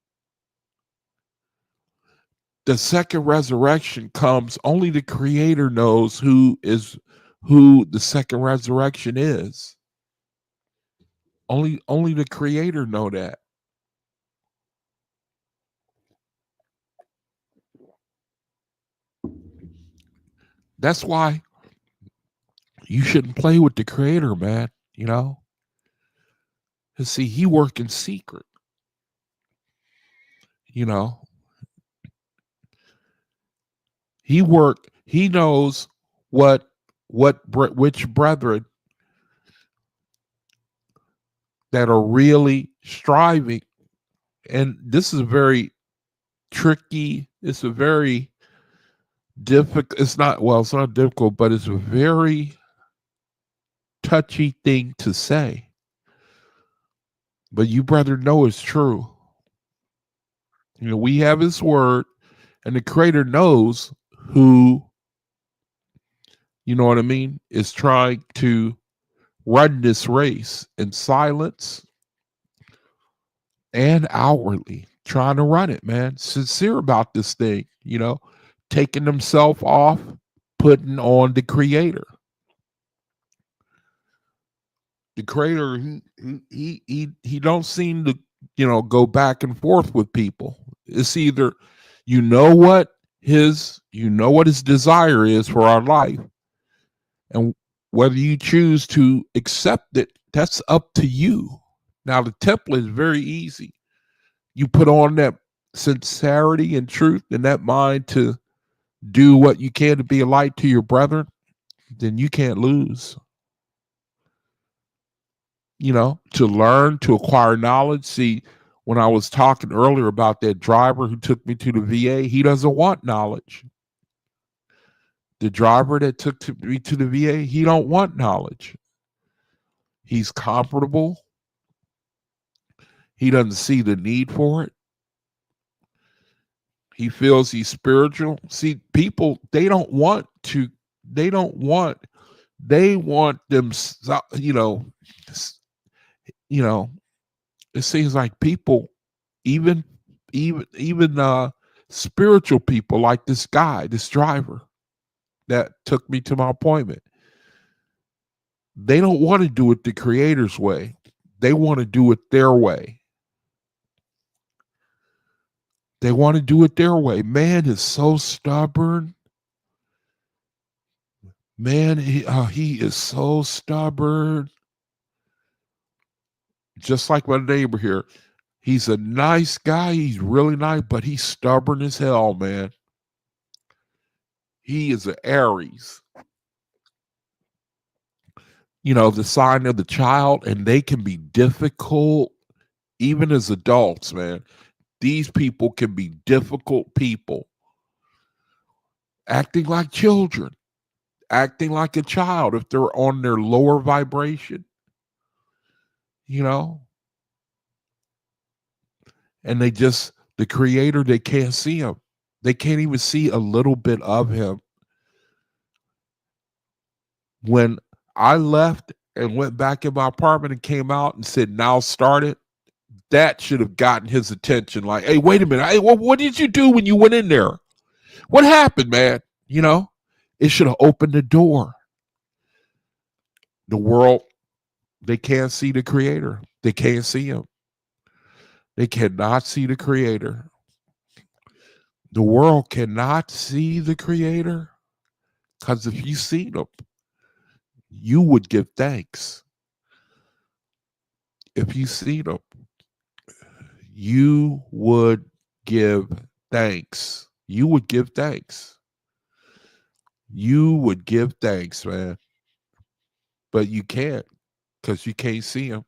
The second resurrection comes, only the creator knows who the second resurrection is. Only the creator know that. That's why you shouldn't play with the creator, man, you know? Because see, he work in secret. You know, he knows which brethren that are really striving. And this is very tricky. It's a very difficult, it's not difficult, but it's a very touchy thing to say. But you brethren know it's true. You know, we have his word, and the creator knows who, you know what I mean, is trying to run this race in silence and outwardly, trying to run it, man. Sincere about this thing, you know, taking himself off, putting on the creator. The creator, he don't seem to, you know, go back and forth with people. It's either you know what his desire is for our life, and whether you choose to accept it, that's up to you. Now, the template is very easy. You put on that sincerity and truth and that mind to do what you can to be a light to your brethren, then you can't lose. to learn, to acquire knowledge. See, when I was talking earlier about that driver who took me to the VA, he doesn't want knowledge. The driver that took me to the VA, he don't want knowledge. He's comfortable. He doesn't see the need for it. He feels he's spiritual. See, people, they want them, it seems like people, even spiritual people like this guy, this driver that took me to my appointment, they don't want to do it the Creator's way. They want to do it their way. They want to do it their way. Man is so stubborn. Man, he is so stubborn. Just like my neighbor here. He's a nice guy. He's really nice, but he's stubborn as hell, man. He is an Aries. The sign of the child, and they can be difficult even as adults, man. These people can be difficult people, acting like children, acting like a child if they're on their lower vibration, and the Creator, they can't see him. They can't even see a little bit of him. When I left and went back in my apartment and came out and said, now start it, that should have gotten his attention. Like, hey, wait a minute. Hey, what did you do when you went in there? What happened, man? It should have opened the door. The world, they can't see the Creator. They can't see him. They cannot see the Creator. The world cannot see the Creator, because if you see him, you would give thanks. If you see them, you would give thanks. You would give thanks. You would give thanks, man. But you can't, because you can't see him.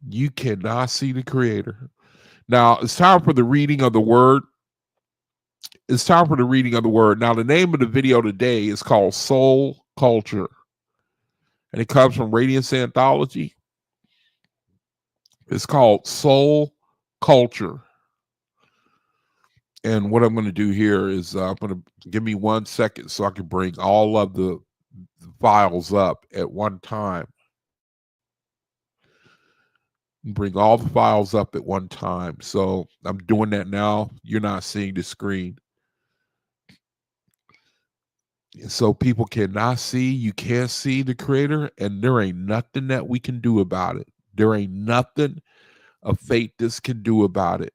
You cannot see the Creator. Now, it's time for the reading of the word. It's time for the reading of the word. Now, the name of the video today is called Soul Culture. And it comes from Radiance Anthology. It's called Soul Culture. And what I'm going to do here is I'm going to give me 1 second so I can bring all of the files up at one time. Bring all the files up at one time. So I'm doing that now. You're not seeing the screen. So people cannot see, you can't see the Creator, and there ain't nothing that we can do about it. There ain't nothing a faitist can do about it.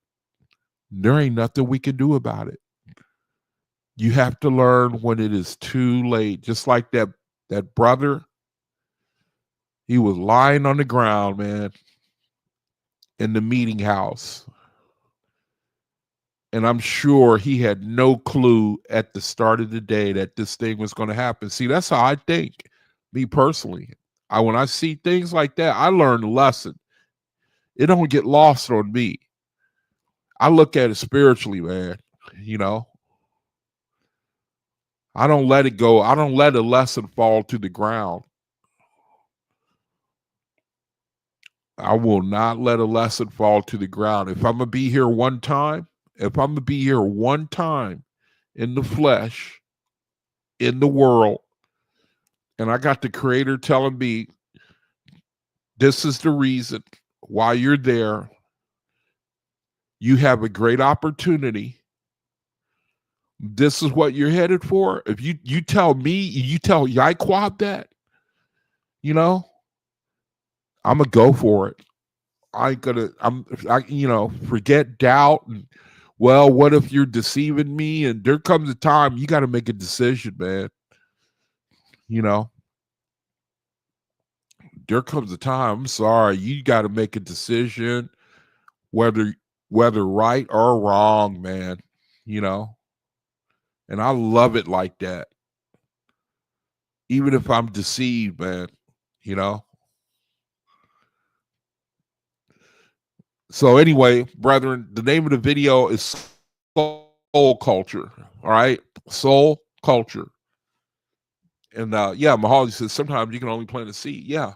There ain't nothing we can do about it. You have to learn when it is too late. Just like that brother, he was lying on the ground, man, in the meeting house. And I'm sure he had no clue at the start of the day that this thing was going to happen. See, that's how I think, me personally. When I see things like that, I learn a lesson. It don't get lost on me. I look at it spiritually, man. I don't let it go. I don't let a lesson fall to the ground. I will not let a lesson fall to the ground. If I'm going to be here one time, in the flesh, in the world, and I got the Creator telling me, this is the reason why you're there. You have a great opportunity. This is what you're headed for. If you tell me, you tell Yaikwab that, I'm gonna go for it. Forget doubt and, well, what if you're deceiving me? And there comes a time you got to make a decision, man. There comes a time, I'm sorry, you got to make a decision, whether right or wrong, man. And I love it like that. Even if I'm deceived, man, So anyway, brethren, the name of the video is Soul Culture. All right, Soul Culture. And yeah, Mahali says sometimes you can only plant a seed. Yeah.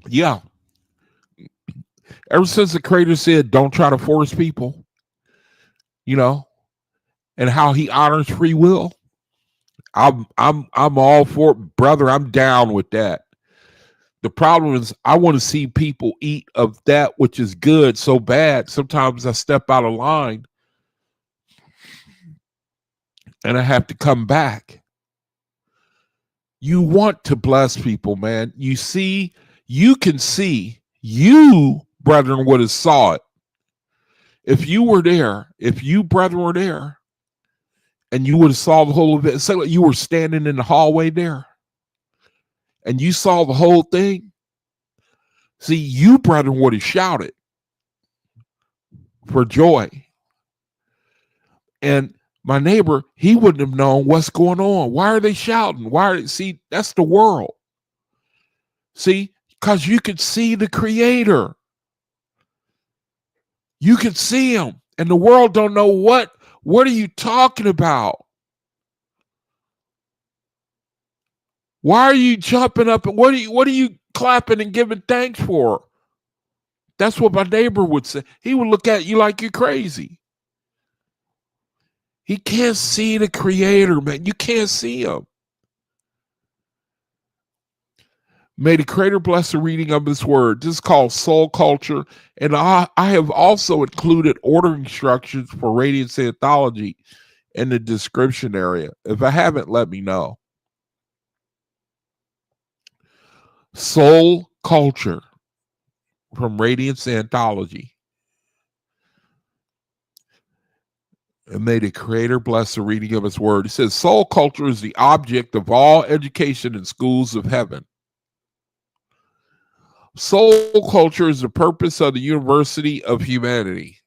Yeah. Ever since the creator said, don't try to force people, you know, and how he honors free will, I'm all for it, brother. I'm down with that. The problem is I want to see people eat of that which is good so bad. Sometimes I step out of line and I have to come back. You want to bless people, man. You can see, you, brethren, would have saw it. If you were there, if you, brethren, were there, and you would have saw the whole event, say like you were standing in the hallway there, and you saw the whole thing, see, you, brethren, would have shouted for joy. And my neighbor, he wouldn't have known what's going on. Why are they shouting? See, that's the world. See, because you could see the creator. You could see him. And the world don't know what are you talking about? Why are you jumping up and what are you clapping and giving thanks for? That's what my neighbor would say. He would look at you like you're crazy. He can't see the creator, man. You can't see him. May the creator bless the reading of his word. This is called Soul Culture. And I have also included order instructions for Radiance Anthology in the description area. If I haven't, let me know. Soul Culture from Radiance Anthology. And may the creator bless the reading of his word. It says soul culture is the object of all education in schools of heaven. Soul culture is the purpose of the University of Humanity.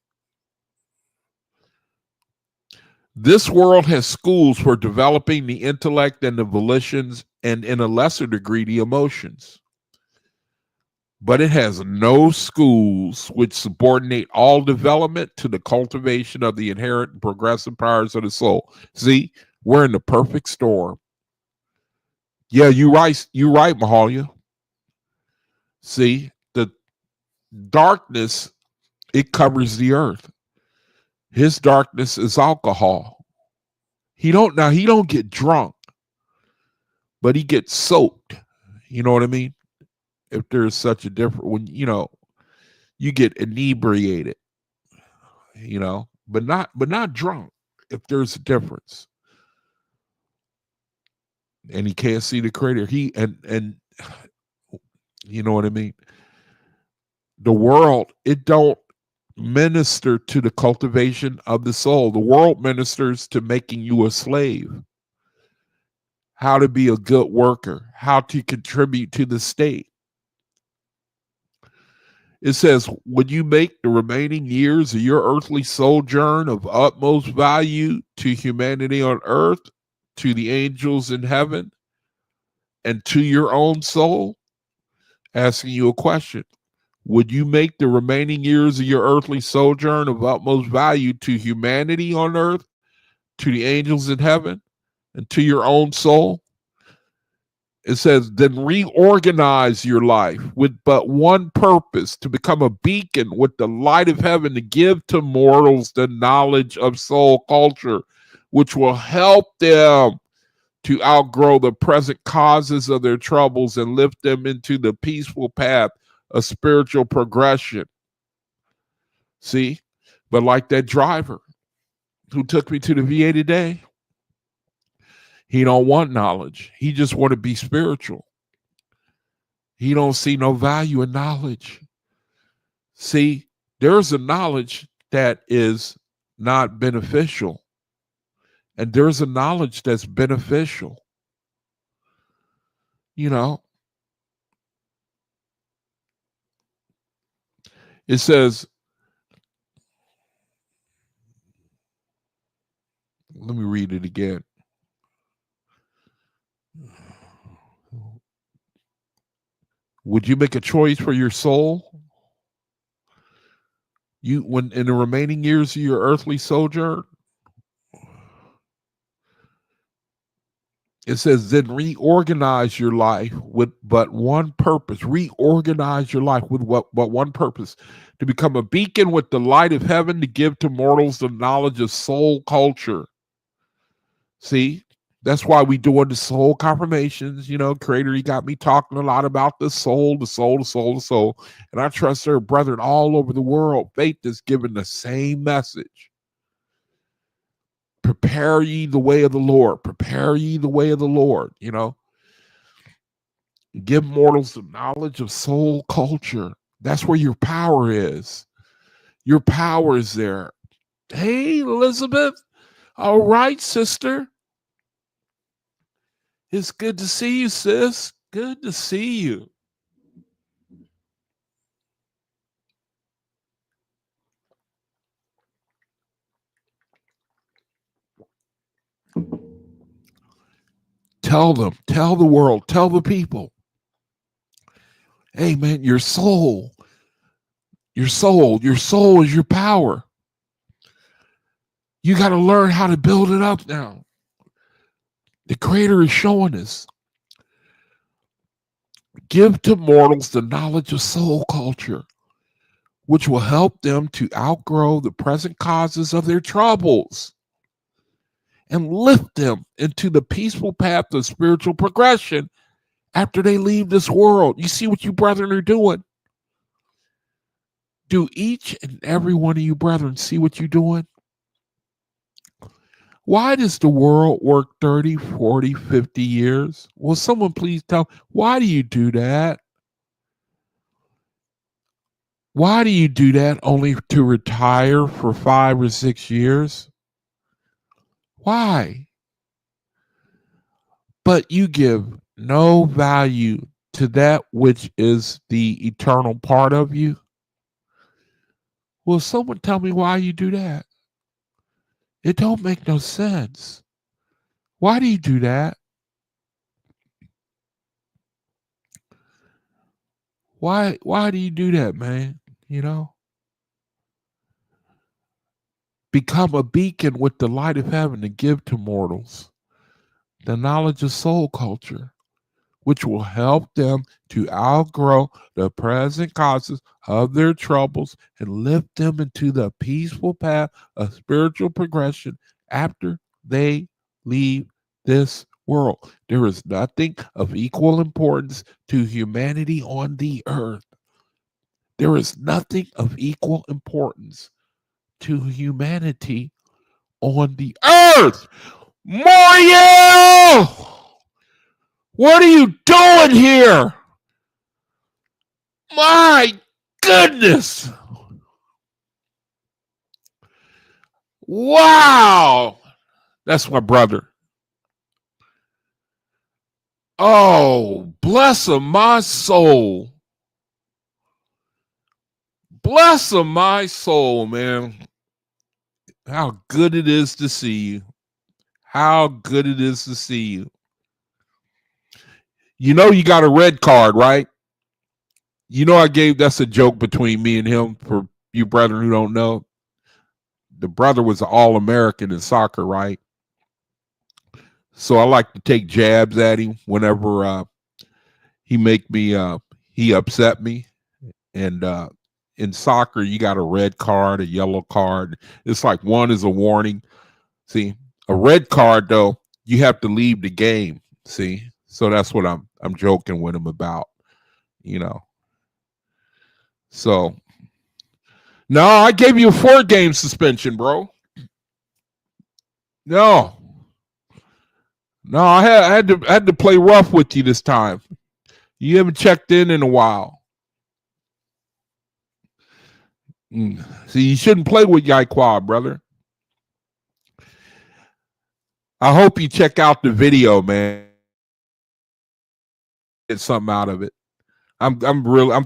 This world has schools for developing the intellect and the volitions, and in a lesser degree, the emotions. But it has no schools which subordinate all development to the cultivation of the inherent and progressive powers of the soul. See, we're in the perfect storm. Yeah, you're right, Mahalia. See, the darkness, it covers the earth. His darkness is alcohol. He don't get drunk, but he gets soaked. You know what I mean? If there's such a difference, when you get inebriated, but not drunk. If there's a difference, and he can't see the creator, and you know what I mean. The world, it don't minister to the cultivation of the soul. The world ministers to making you a slave. How to be a good worker, how to contribute to the state. It says, would you make the remaining years of your earthly sojourn of utmost value to humanity on earth, to the angels in heaven, and to your own soul? Asking you a question. Would you make the remaining years of your earthly sojourn of utmost value to humanity on earth, to the angels in heaven, and to your own soul? It says, then reorganize your life with but one purpose, to become a beacon with the light of heaven, to give to mortals the knowledge of soul culture, which will help them to outgrow the present causes of their troubles and lift them into the peaceful path of spiritual progression. See? But like that driver who took me to the VA today, he don't want knowledge. He just want to be spiritual. He don't see no value in knowledge. See, there's a knowledge that is not beneficial, and there's a knowledge that's beneficial. It says, let me read it again. Would you make a choice for your soul? When in the remaining years of your earthly sojourn, it says, then reorganize your life with but one purpose. Reorganize your life with but one purpose: to become a beacon with the light of heaven, to give to mortals the knowledge of soul culture. See, that's why we doing the soul confirmations. Creator, he got me talking a lot about the soul, the soul, the soul, the soul. And I trust their brethren all over the world. Faith is giving the same message. Prepare ye the way of the Lord. Prepare ye the way of the Lord. Give mortals the knowledge of soul culture. That's where your power is. Your power is there. Hey, Elizabeth. All right, sister. It's good to see you, sis. Good to see you. Tell them, tell the world, tell the people. Hey, man, your soul is your power. You got to learn how to build it up now. The Creator is showing us. Give to mortals the knowledge of soul culture, which will help them to outgrow the present causes of their troubles and lift them into the peaceful path of spiritual progression after they leave this world. You see what you brethren are doing? Do each and every one of you brethren see what you're doing? Why does the world work 30, 40, 50 years? Will someone please tell, why do you do that? Why do you do that only to retire for 5 or 6 years? Why? But you give no value to that which is the eternal part of you. Will someone tell me why you do that? It don't make no sense. Why do you do that? Why do you do that, man? Become a beacon with the light of heaven to give to mortals the knowledge of soul culture, which will help them to outgrow the present causes of their troubles and lift them into the peaceful path of spiritual progression after they leave this world. There is nothing of equal importance to humanity on the earth. There is nothing of equal importance to humanity on the earth. Mario! What are you doing here? My goodness. Wow. That's my brother. Oh, bless him, my soul. Bless him, my soul, man. How good it is to see you. How good it is to see you. You know you got a red card, right? That's a joke between me and him for you brethren who don't know. The brother was an All-American in soccer, right? So I like to take jabs at him whenever he upset me. And in soccer, you got a red card, a yellow card. It's like one is a warning. See, a red card though, you have to leave the game. See, so that's what I'm joking with him about. So no, I gave you a 4-game suspension, bro. No, I had to play rough with you this time. You haven't checked in a while. See, you shouldn't play with Yaiqua, brother. I hope you check out the video, man. Get something out of it. I'm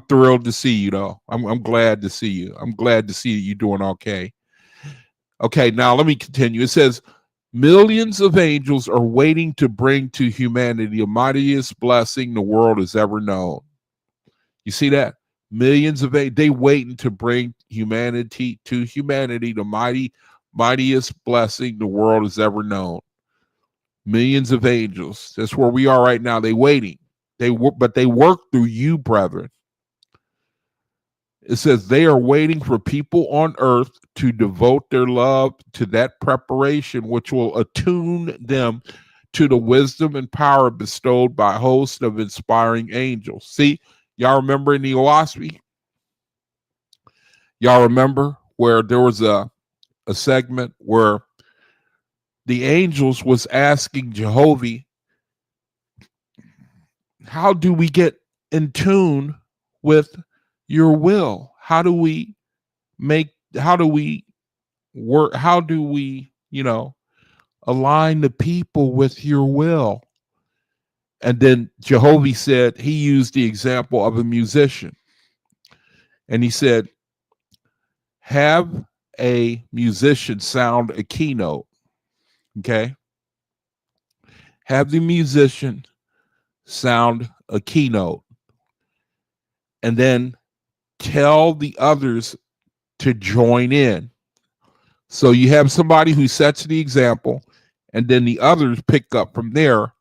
thrilled to see you though. I'm glad to see you. I'm glad to see you doing okay. Okay, now let me continue. It says millions of angels are waiting to bring to humanity the mightiest blessing the world has ever known. You see that? Millions of they waiting to bring humanity the mightiest blessing the world has ever known. Millions of angels. That's where we are right now. They waiting. But they work through you, brethren. It says they are waiting for people on earth to devote their love to that preparation, which will attune them to the wisdom and power bestowed by hosts of inspiring angels. See, y'all remember in the Oahspe? Y'all remember where there was a segment where the angels was asking Jehovah, how do we get in tune with your will? How do we work? How do we, align the people with your will? And then Jehovah said, he used the example of a musician. And he said, have a musician sound a keynote. Okay. Have the musician sound a keynote. And then tell the others to join in. So you have somebody who sets the example, and then the others pick up from there.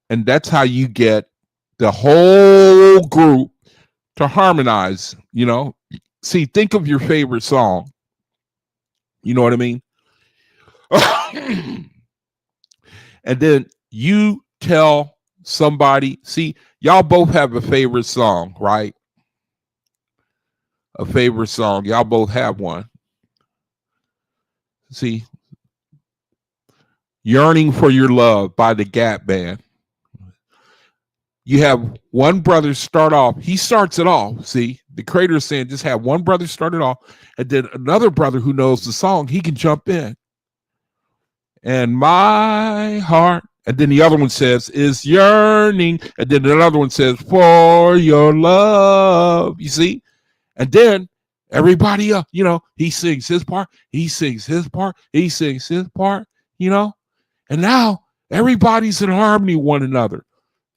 And that's how you get the whole group to harmonize, See, think of your favorite song. You know what I mean? And then you tell somebody, see, y'all both have a favorite song, right? A favorite song. Y'all both have one. See, Yearning for Your Love by the Gap Band. You have one brother start off. He starts it off. See, the creator is saying just have one brother start it off, and then another brother who knows the song, he can jump in. And my heart, and then the other one says, is yearning, and then another one says, for your love. You see? And then everybody else, he sings his part, he sings his part, he sings his part, and now everybody's in harmony with one another.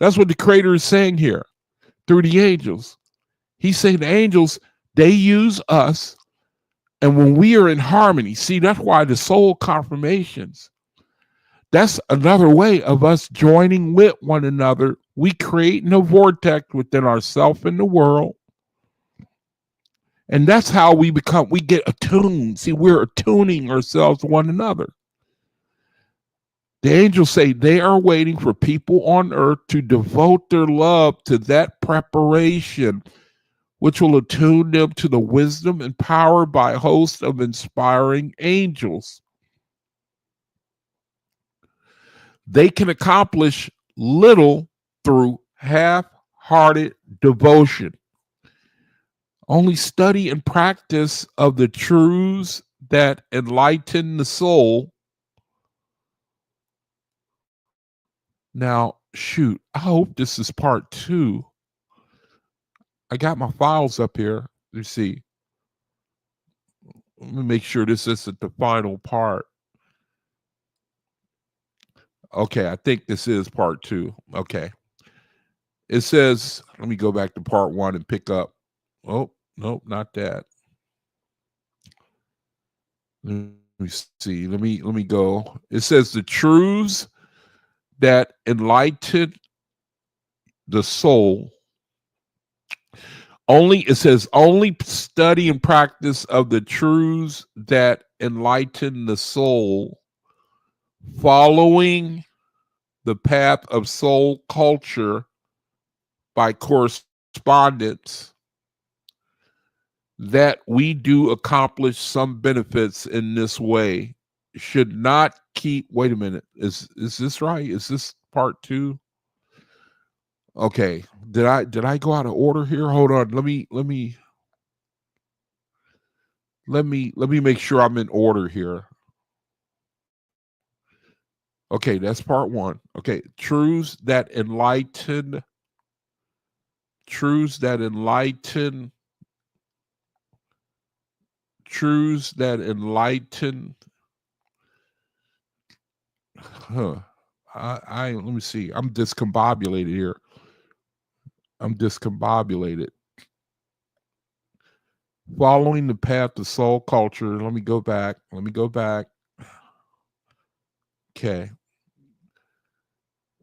That's what the creator is saying here through the angels. He's saying the angels, they use us. And when we are in harmony, see, that's why the soul confirmations, that's another way of us joining with one another. We creating a vortex within ourselves and the world. And that's how we get attuned. See, we're attuning ourselves to one another. The angels say they are waiting for people on earth to devote their love to that preparation, which will attune them to the wisdom and power by hosts of inspiring angels. They can accomplish little through half-hearted devotion. Only study and practice of the truths that enlighten the soul. Now, shoot, I hope this is part 2. I got my files up here. Let's see. Let me make sure this isn't the final part. Okay, I think this is part 2. Okay. It says, let me go back to part 1 and pick up. Oh, nope, not that. Let me see. Let me go. It says the truths that enlighten the soul. It says only study and practice of the truths that enlighten the soul, following the path of soul culture by correspondence, that we do accomplish some benefits in this way, should not keep. Wait a minute. Is this right? Is this part 2? Okay. Did I go out of order here? Hold on. Let me make sure I'm in order here. Okay, that's part 1. Okay, truths that enlighten. Truths that enlighten. Truths that enlighten. Huh. Let me see. I'm discombobulated here. I'm discombobulated. Following the path of soul culture. Let me go back. Okay.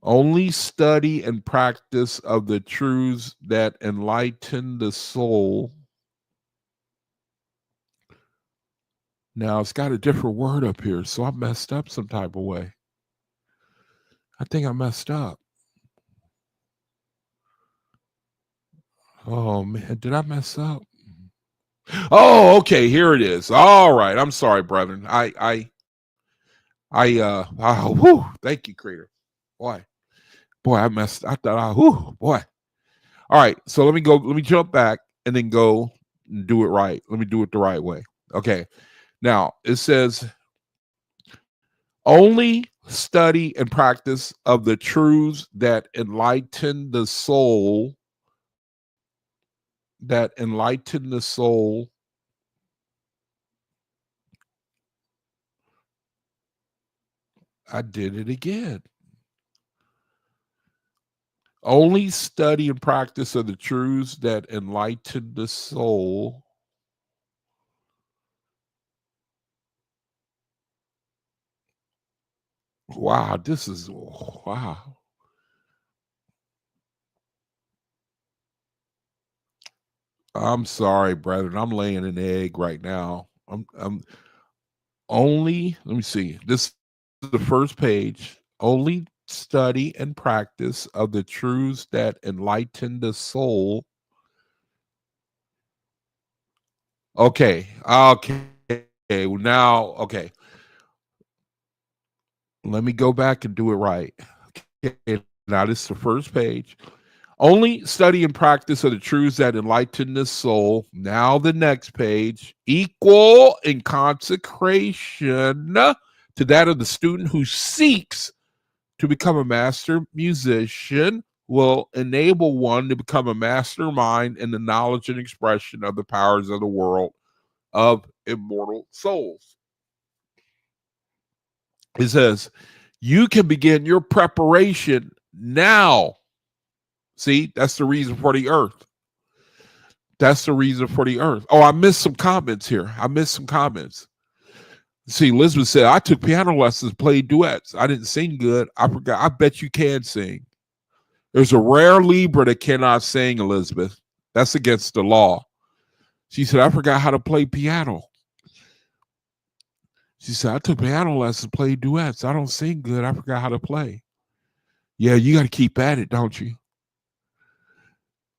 Only study and practice of the truths that enlighten the soul. Now, it's got a different word up here, so I messed up some type of way. I think I messed up. Oh, man, did I mess up? Oh, okay, here it is. All right, I'm sorry, brethren. Whew, thank you, Creator. Boy, I messed. I thought, boy. All right, so let me jump back and then go and do it right. Let me do it the right way. Okay, now it says only study and practice of the truths that enlighten the soul. That enlighten the soul. I did it again. Only study and practice of the truths that enlighten the soul. Wow, this is wow. I'm sorry, brethren. I'm laying an egg right now. I'm only, let me see. This is the first page. Only study and practice of the truths that enlighten the soul. Okay. Now, okay. Let me go back and do it right. Okay. Now, this is the first page. Only study and practice of the truths that enlighten the soul. Now, the next page. Equal in consecration to that of the student who seeks to become a master musician, will enable one to become a mastermind in the knowledge and expression of the powers of the world of immortal souls. It says, you can begin your preparation now. See, that's the reason for the earth. That's the reason for the earth. Oh, I missed some comments here. See, Elizabeth said, I took piano lessons, played duets. I didn't sing good. I forgot. I bet you can sing. There's a rare Libra that cannot sing, Elizabeth. That's against the law. She said, I forgot how to play piano. She said, I took piano lessons, played duets. I don't sing good. I forgot how to play. Yeah, you got to keep at it, don't you?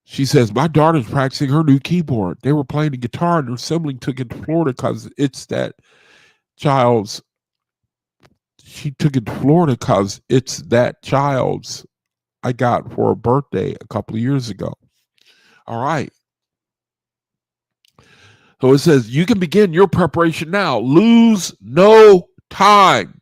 She says, my daughter's practicing her new keyboard. They were playing the guitar and her sibling took it to Florida because it's that child's. She took it to Florida because it's that child's I got for a birthday a couple of years ago. All right. So it says, you can begin your preparation now. Lose no time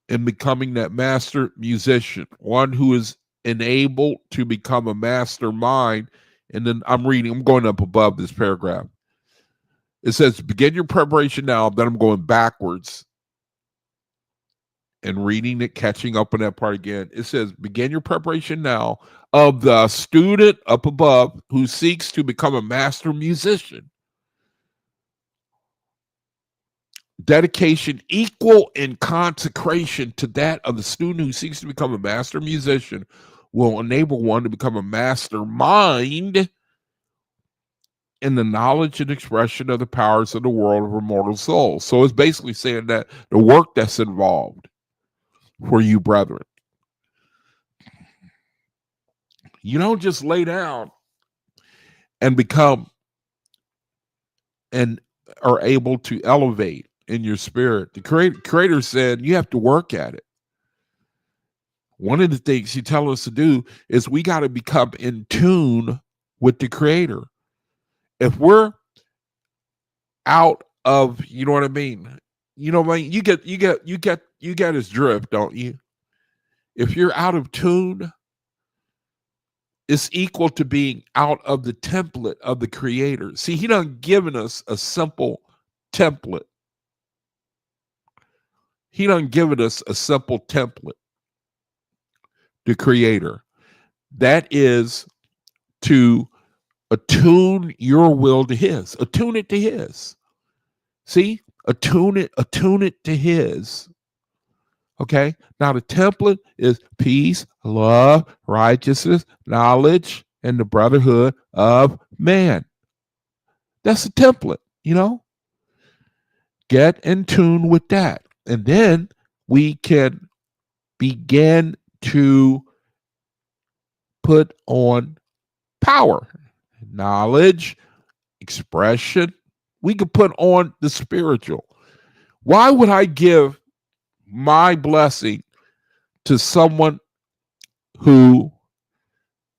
in becoming that master musician, one who is enabled to become a mastermind. And then I'm going up above this paragraph. It says, begin your preparation now. Then I'm going backwards and reading it, catching up on that part again. It says, begin your preparation now of the student up above who seeks to become a master musician. Dedication equal in consecration to that of the student who seeks to become a master musician will enable one to become a mastermind in the knowledge and expression of the powers of the world of immortal souls. So it's basically saying that the work that's involved for you, brethren, you don't just lay down and become and are able to elevate in your spirit. The creator said you have to work at it. One of the things he tells us to do is we got to become in tune with the creator. If we're out of, you know what I mean? You know what I mean? You get his drift, don't you? If you're out of tune, it's equal to being out of the template of the creator. See, he done given us a simple template. He done given us a simple template, the creator. That is to Attune your will to his. Attune it to his. See? Attune it to his. Okay? Now the template is peace, love, righteousness, knowledge, and the brotherhood of man. That's the template, you know? Get in tune with that. And then we can begin to put on power, knowledge, expression. We could put on the spiritual. Why would I give my blessing to someone who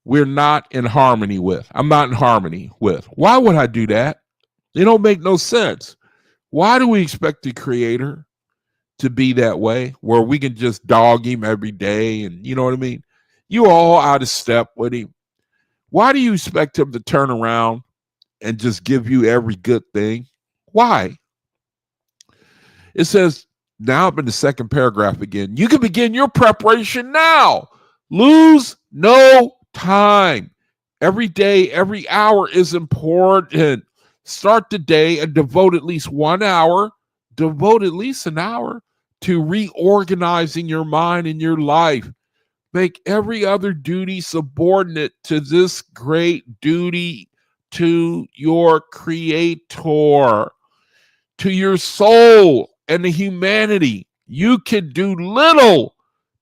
we're not in harmony with? I'm not in harmony with. Why would I do that? It don't make no sense. Why do we expect the creator to be that way, where we can just dog him every day? And you know what I mean? You all out of step with him. Why do you expect him to turn around and just give you every good thing? Why? It says, now I'm in the second paragraph again. You can begin your preparation now. Lose no time. Every day, every hour is important. Start the day and devote at least 1 hour, devote at least an hour to reorganizing your mind and your life. Make every other duty subordinate to this great duty to your creator, to your soul and the humanity. You can do little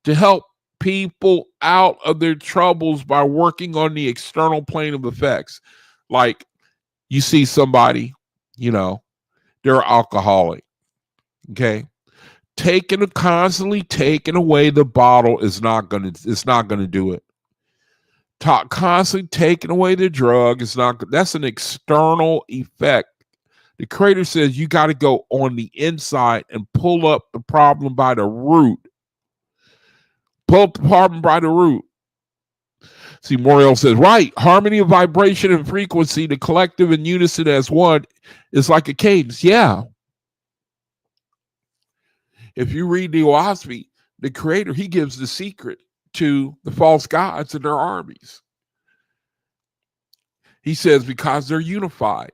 to help people out of their troubles by working on the external plane of effects. Like you see somebody, you know, they're alcoholic. Okay. Constantly taking away the bottle is not gonna do it. Constantly taking away the drug is not. That's an external effect. The creator says you got to go on the inside and pull up the problem by the root. Pull up the problem by the root. See, Moriel says, right, harmony of vibration and frequency, the collective and unison as one, is like a cadence. Yeah. If you read the Oahspe, the creator, he gives the secret to the false gods and their armies. He says, because they're unified.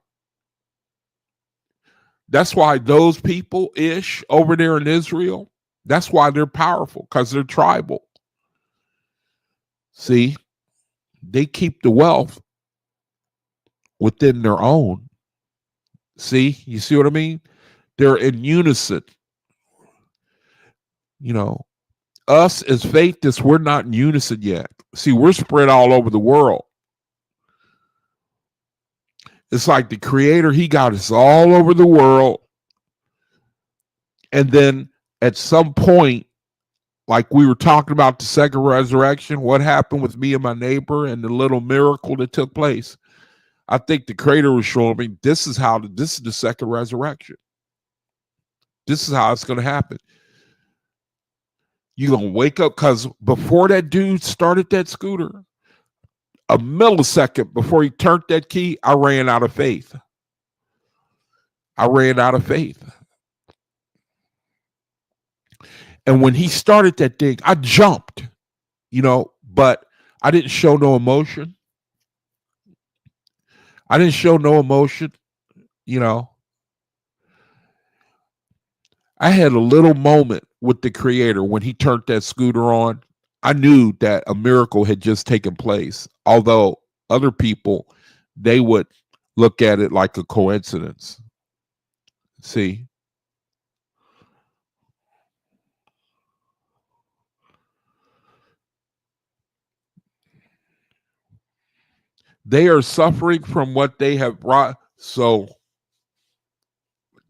That's why those people, Ish, over there in Israel, that's why they're powerful, because they're tribal. See, they keep the wealth within their own. See, you see what I mean? They're in unison. You know, us as faithists, we're not in unison yet. See, we're spread all over the world. It's like the creator, he got us all over the world. And then at some point, like we were talking about the second resurrection, what happened with me and my neighbor and the little miracle that took place. I think the creator was showing me this is the second resurrection. This is how it's going to happen. You're going to wake up, because before that dude started that scooter, a millisecond before he turned that key, I ran out of faith. And when he started that thing, I jumped, but I didn't show no emotion. I had a little moment with the creator when he turned that scooter on. I knew that a miracle had just taken place, although other people, they would look at it like a coincidence. See? They are suffering from what they have brought. So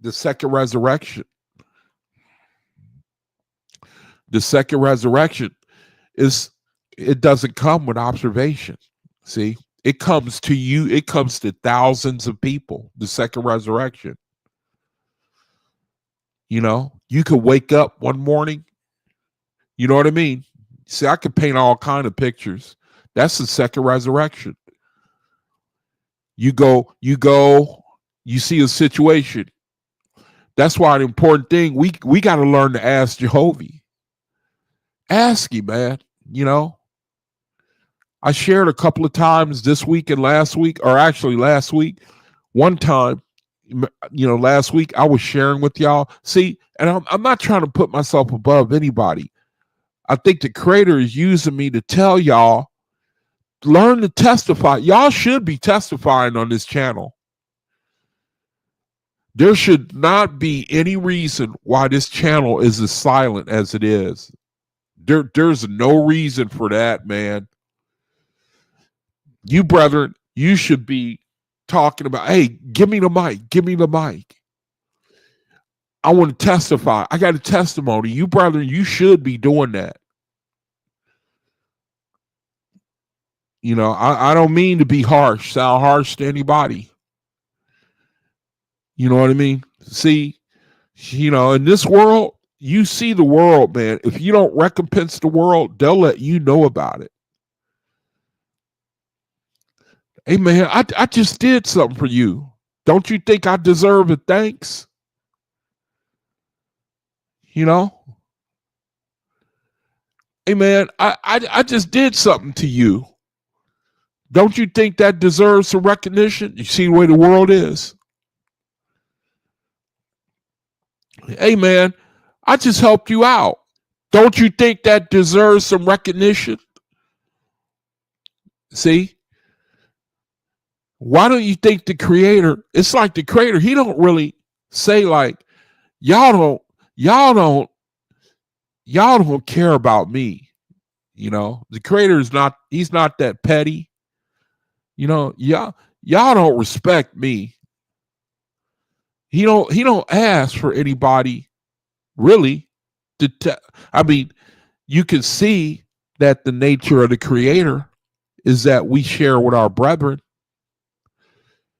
the second resurrection it doesn't come with observation. See, it comes to you. It comes to thousands of people. The second resurrection. You could wake up one morning. You know what I mean? See, I could paint all kind of pictures. That's the second resurrection. You see a situation. That's why the important thing, we got to learn to ask Jehovah. Ask him, man. I shared a couple of times this week and last week, or actually last week. One time, last week I was sharing with y'all. See, and I'm not trying to put myself above anybody. I think the Creator is using me to tell y'all, learn to testify. Y'all should be testifying on this channel. There should not be any reason why this channel is as silent as it is. There's no reason for that, man. You brethren, you should be talking about, hey, give me the mic. Give me the mic. I want to testify. I got a testimony. You brethren, you should be doing that. I don't mean to be sound harsh to anybody. You know what I mean? See, in this world, you see the world, man. If you don't recompense the world, they'll let you know about it. Hey, man, I just did something for you. Don't you think I deserve a thanks? Hey, man, I just did something to you. Don't you think that deserves some recognition? You see the way the world is? Hey, man, I just helped you out. Don't you think that deserves some recognition? See? Why don't you think the Creator, it's like the Creator, he don't really say like, y'all don't care about me. The Creator is not, he's not that petty. Y'all don't respect me. He don't ask for anybody really you can see that the nature of the Creator is that we share with our brethren.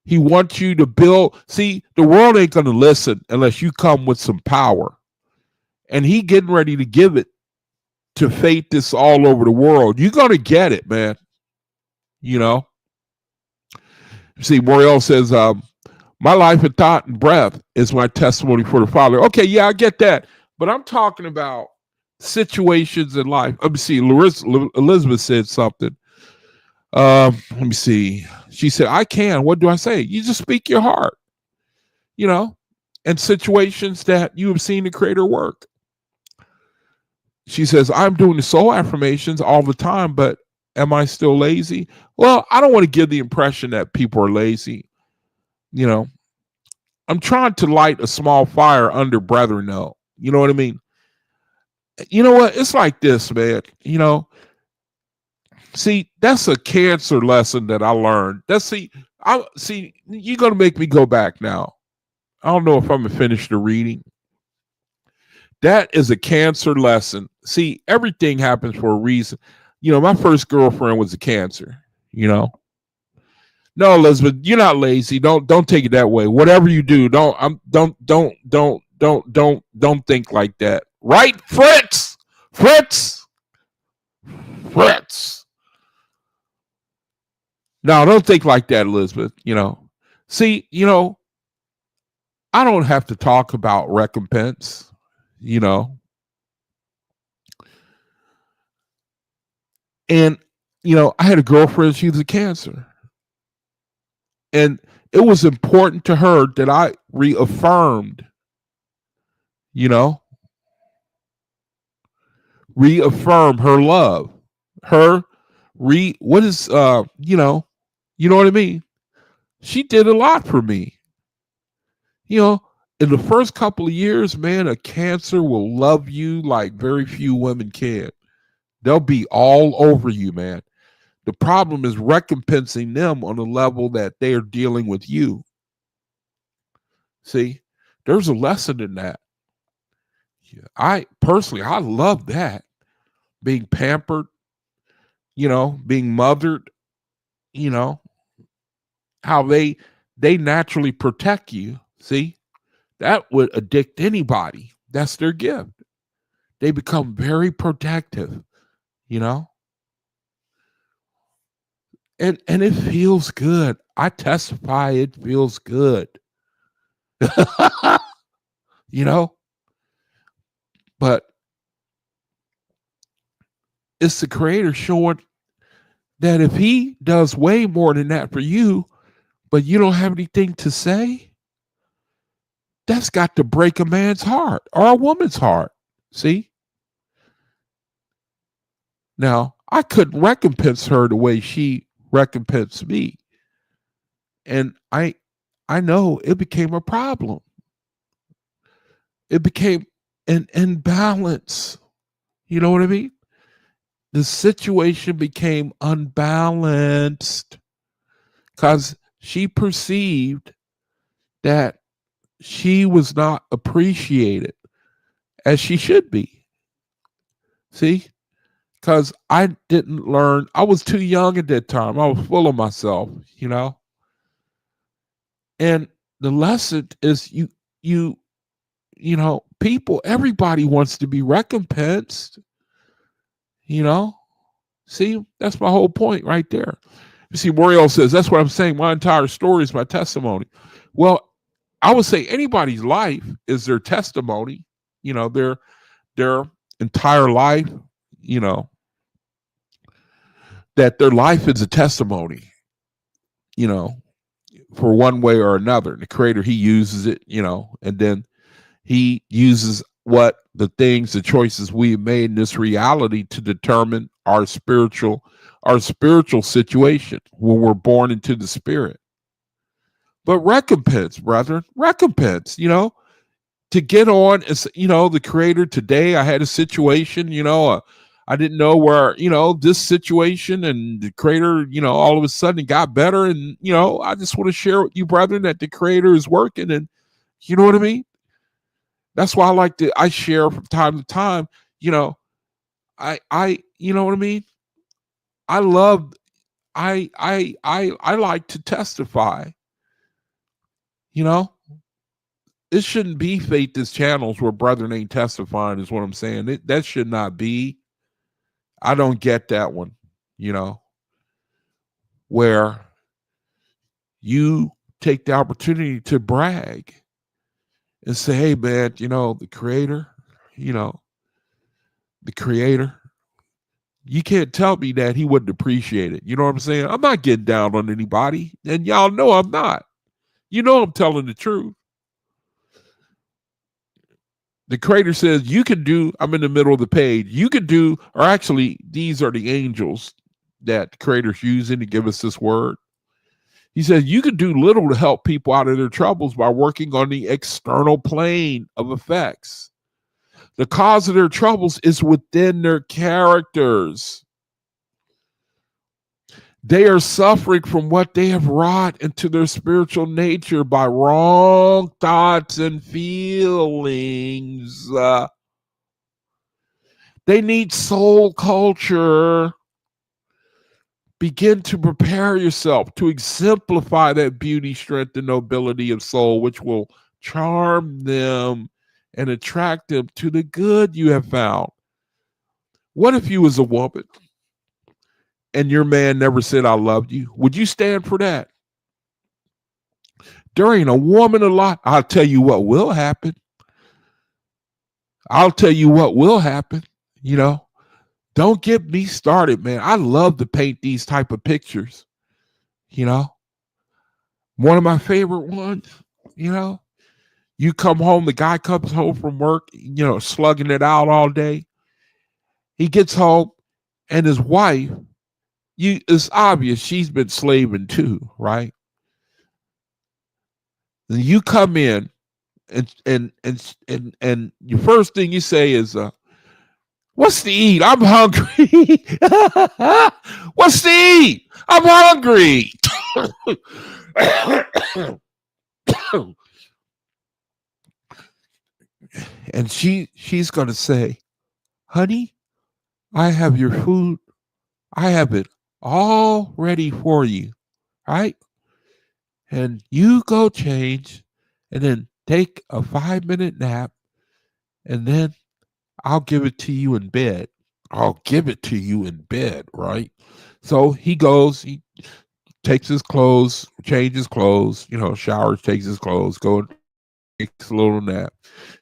He wants you to build. See, the world ain't going to listen unless you come with some power. And he getting ready to give it to faith this all over the world. You're going to get it, man. See, Moriel says, my life and thought and breath is my testimony for the Father. Okay, yeah, I get that. But I'm talking about situations in life. Let me see. Elizabeth said something. Let me see. She said, I can. What do I say? You just speak your heart, and situations that you have seen the Creator work. She says, I'm doing the soul affirmations all the time, but am I still lazy? Well, I don't want to give the impression that people are lazy. I'm trying to light a small fire under brethren, though. You know what I mean? You know what? It's like this, man. See, that's a cancer lesson that I learned. You're gonna make me go back now. I don't know if I'm gonna finish the reading. That is a cancer lesson. See, everything happens for a reason. My first girlfriend was a Cancer. No, Elizabeth, you're not lazy. Don't take it that way. Whatever you do, don't think like that. Right, Fritz? No, don't think like that, Elizabeth. See, I don't have to talk about recompense. And I had a girlfriend. She was a Cancer. And it was important to her that I reaffirmed, reaffirm her love. What is, you know what I mean? She did a lot for me. In the first couple of years, man, a Cancer will love you like very few women can. They'll be all over you, man. The problem is recompensing them on a level that they are dealing with you. See, there's a lesson in that. I love that. Being pampered, being mothered, how they naturally protect you. See, that would addict anybody. That's their gift. They become very protective, and it feels good. I testify it feels good. But it's the Creator showing that if he does way more than that for you, but you don't have anything to say, that's got to break a man's heart or a woman's heart. See? Now, I couldn't recompense her the way she recompensed me. And I know it became a problem. It became an imbalance. You know what I mean? The situation became unbalanced because she perceived that she was not appreciated as she should be. See? Because I didn't learn. I was too young at that time. I was full of myself, you know? And the lesson is you know, people, everybody wants to be recompensed, you know? See, that's my whole point right there. You see, Moriel says, that's what I'm saying. My entire story is my testimony. Well, I would say anybody's life is their testimony, you know, their entire life, you know, that their life is a testimony, you know, for one way or another. The creator, he uses it, you know, and then he uses what the things, the choices we made in this reality to determine our spiritual situation when we're born into the spirit. But recompense, brethren, recompense, you know, to get on, you know, the creator today, I had a situation, you know, I didn't know where, you know, this situation, and the creator, you know, all of a sudden it got better. And, you know, I just want to share with you, brethren, that the creator is working. And you know what I mean? That's why I share from time to time, you know, you know what I mean? I like to testify, you know. It shouldn't be faithless channels where brethren ain't testifying, is what I'm saying. That should not be. I don't get that one, you know, where you take the opportunity to brag and say, hey, man, you know, the creator, you can't tell me that he wouldn't appreciate it. You know what I'm saying? I'm not getting down on anybody, and y'all know I'm not. You know I'm telling the truth. The creator says you can do, I'm in the middle of the page, you can do, or actually, these are the angels that the creator's using to give us this word. He says you can do little to help people out of their troubles by working on the external plane of effects. The cause of their troubles is within their characters. They are suffering from what they have wrought into their spiritual nature by wrong thoughts and feelings. They need soul culture. Begin to prepare yourself to exemplify that beauty, strength, and nobility of soul, which will charm them and attract them to the good you have found. What if you was a woman and your man never said, I loved you? Would you stand for that? There ain't a woman alive. I'll tell you what will happen. You know, don't get me started, man. I love to paint these type of pictures. You know, one of my favorite ones, you know, you come home, the guy comes home from work, you know, slugging it out all day. He gets home and his wife, it's obvious she's been slaving too, right? And you come in and your first thing you say is, what's to eat? I'm hungry. What's to eat? I'm hungry. And she's going to say, honey, I have your food. I have it all ready for you, right? And you go change and then take a 5-minute nap, and then I'll give it to you in bed. Right? So he goes, he takes his clothes, changes clothes, you know, showers, takes his clothes, goes, takes a little nap.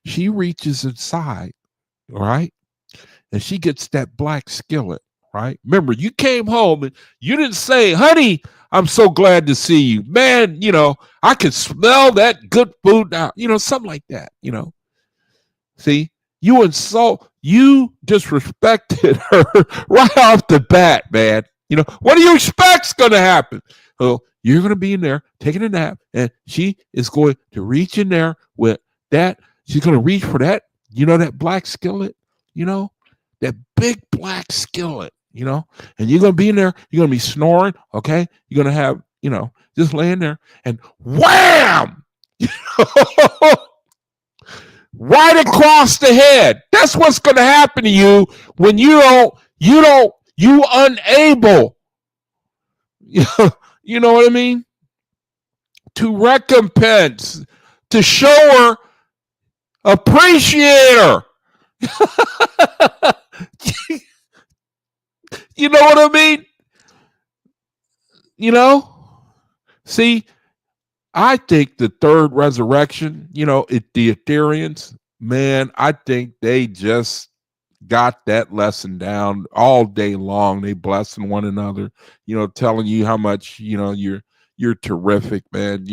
She reaches inside, right? And she gets that black skillet, right? Remember, you came home and you didn't say, honey, I'm so glad to see you. Man, I can smell that good food now. Something like that, See, you disrespected her right off the bat, man. What do you expect's going to happen? Well, you're going to be in there taking a nap, and she is going to reach in there with that. She's going to reach for that, that black skillet, that big black skillet, and you're going to be in there. You're going to be snoring, okay? You're going to have, just laying there, and wham! Right across the head. That's what's going to happen to you when you unable, you know what I mean? To recompense, to show her, appreciate her. You know what I mean? See, I think the third resurrection, the Ethereans, man, I think they just got that lesson down all day long. They blessing one another, telling you how much, you're terrific, man.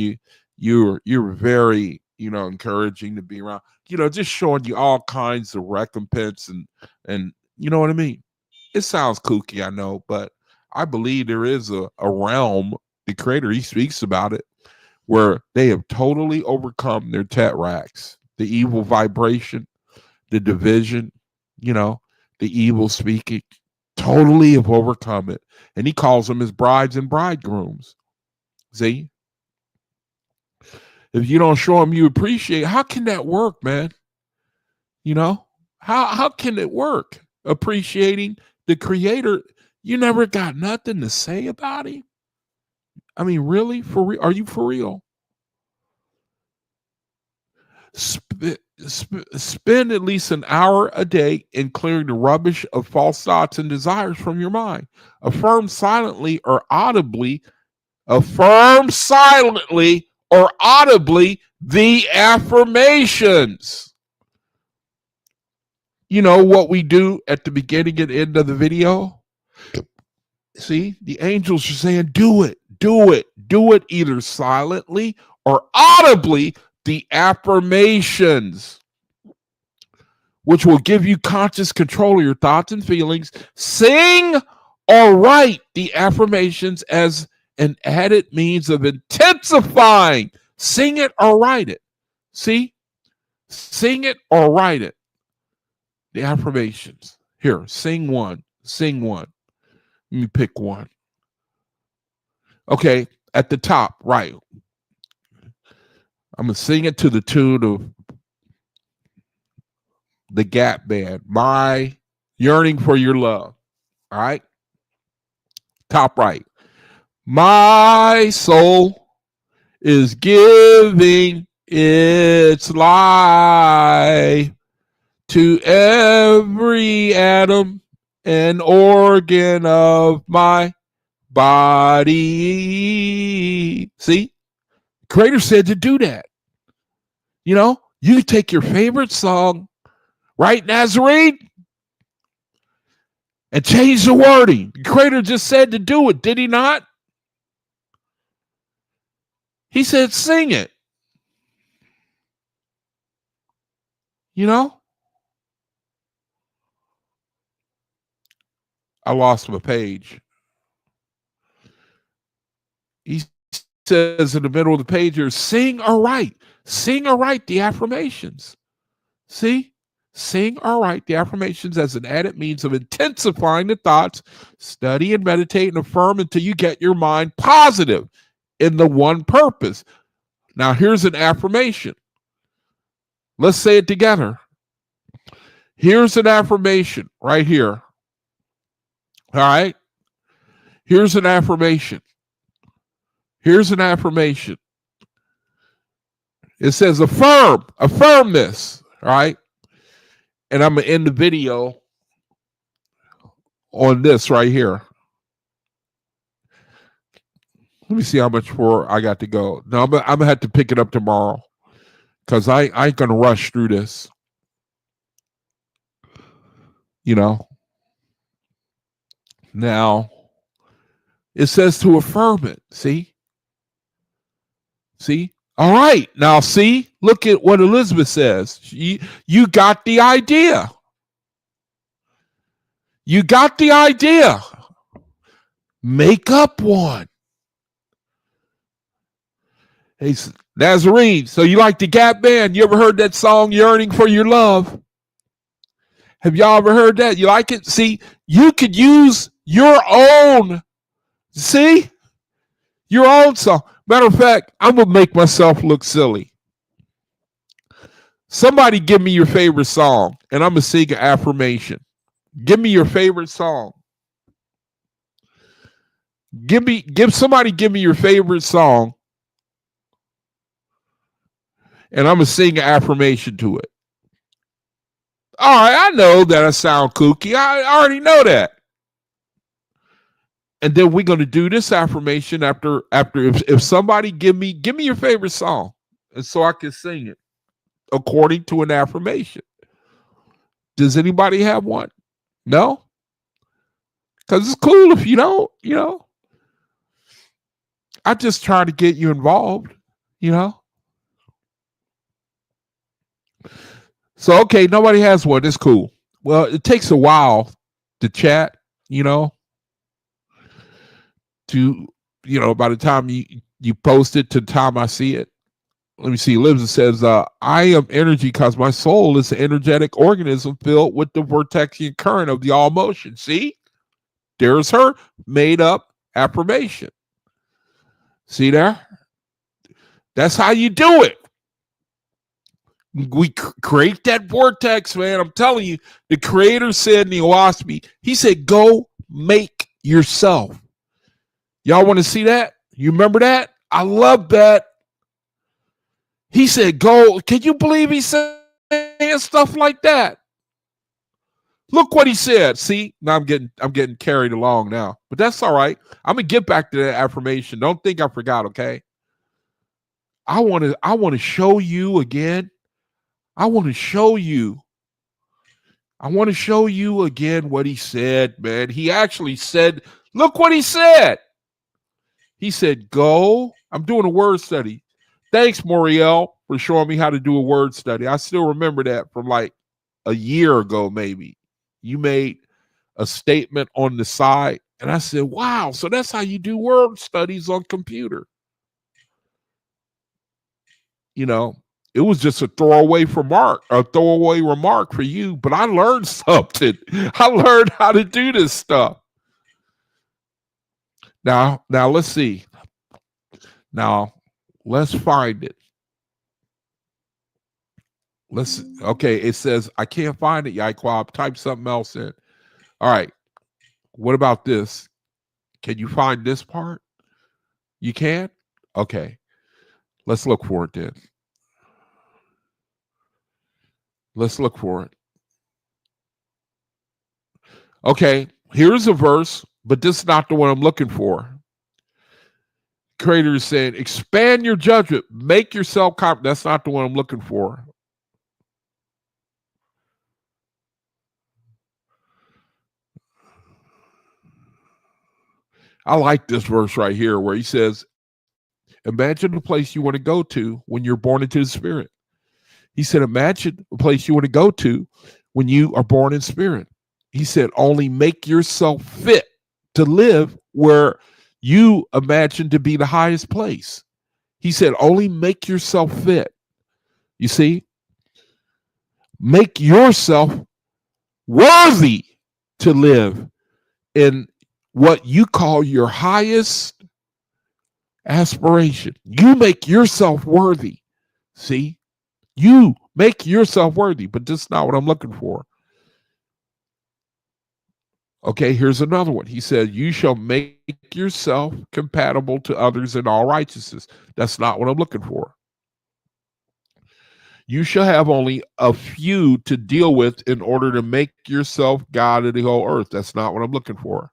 You're very, encouraging to be around, just showing you all kinds of recompense and you know what I mean? It sounds kooky, I know, but I believe there is a realm, the creator, he speaks about it, where they have totally overcome their tetracts, the evil vibration, the division, the evil speaking, totally have overcome it. And he calls them his brides and bridegrooms. See? If you don't show them you appreciate, how can that work, man? How can it work? Appreciating the creator, you never got nothing to say about him? I mean, really? For real? Are you for real? Spend at least an hour a day in clearing the rubbish of false thoughts and desires from your mind. Affirm silently or audibly the affirmations. You know what we do at the beginning and end of the video? See, the angels are saying, do it, either silently or audibly, the affirmations, which will give you conscious control of your thoughts and feelings. Sing or write the affirmations as an added means of intensifying. Sing it or write it. See? Sing it or write it. The affirmations. Here, sing one. Let me pick one. Okay, at the top, right. I'm going to sing it to the tune of the Gap Band, My Yearning for Your Love. All right? Top right. My soul is giving its life to every atom and organ of my body. See? Creator said to do that. You take your favorite song, right, Nazarene, and change the wording. The Creator just said to do it, did he not? He said, sing it. I lost my page. He says in the middle of the page here, sing or write the affirmations. See? Sing or write the affirmations as an added means of intensifying the thoughts. Study and meditate and affirm until you get your mind positive in the one purpose. Now, here's an affirmation. Let's say it together. Here's an affirmation right here. All right? Here's an affirmation. It says affirm this, all right? And I'm going to end the video on this right here. Let me see how much more I got to go. No, I'm going to have to pick it up tomorrow because I ain't going to rush through this. Now, it says to affirm it. See? See? All right. Now, see? Look at what Elizabeth says. You got the idea. You got the idea. Make up one. Hey, Nazarene, so you like the Gap Band? You ever heard that song, Yearning for Your Love? Have y'all ever heard that? You like it? See, you could use your own, see? Your own song. Matter of fact, I'm going to make myself look silly. Somebody give me your favorite song, and I'm going to sing an affirmation. Give me your favorite song. Give me your favorite song, and I'm going to sing an affirmation to it. All right, I know that I sound kooky. I already know that. And then we're going to do this affirmation after if somebody give me your favorite song, and so I can sing it according to an affirmation. Does anybody have one? No? Because it's cool if you don't, I just try to get you involved, So, okay, nobody has one. It's cool. Well, it takes a while to chat, by the time you post it to the time I see it. Let me see. Lives says, I am energy because my soul is an energetic organism filled with the vortexian current of the all motion. See? There's her made up affirmation. See there? That's how you do it. We create that vortex, man. I'm telling you, the creator said in the Oahspe, he said, go make yourself. Y'all want to see that? You remember that? I love that. He said, go. Can you believe he's saying stuff like that? Look what he said. See, now I'm getting carried along now, but that's all right. I'm gonna get back to that affirmation. Don't think I forgot, okay? I want to show you again. I want to show you again what he said, man. He actually said, look what he said. He said, go. I'm doing a word study. Thanks, Moriel, for showing me how to do a word study. I still remember that from like a year ago, maybe. You made a statement on the side, and I said, wow, so that's how you do word studies on computer. It was just a throwaway remark for you, but I learned something. I learned how to do this stuff. Now let's see. Now let's find it. Okay, it says I can't find it, Yaiquab. Type something else in. All right. What about this? Can you find this part? You can? Okay. Let's look for it then. Let's look for it. Okay, here's a verse, but this is not the one I'm looking for. Creator is saying, expand your judgment, make yourself confident. That's not the one I'm looking for. I like this verse right here where he says, imagine the place you want to go to when you're born into the spirit. He said, imagine the place you want to go to when you are born in spirit. He said, only make yourself fit to live where you imagine to be the highest place. He said, only make yourself fit. You see? Make yourself worthy to live in what you call your highest aspiration. You make yourself worthy. See? You make yourself worthy, but this is not what I'm looking for. Okay, here's another one. He said, you shall make yourself compatible to others in all righteousness. That's not what I'm looking for. You shall have only a few to deal with in order to make yourself God of the whole earth. That's not what I'm looking for.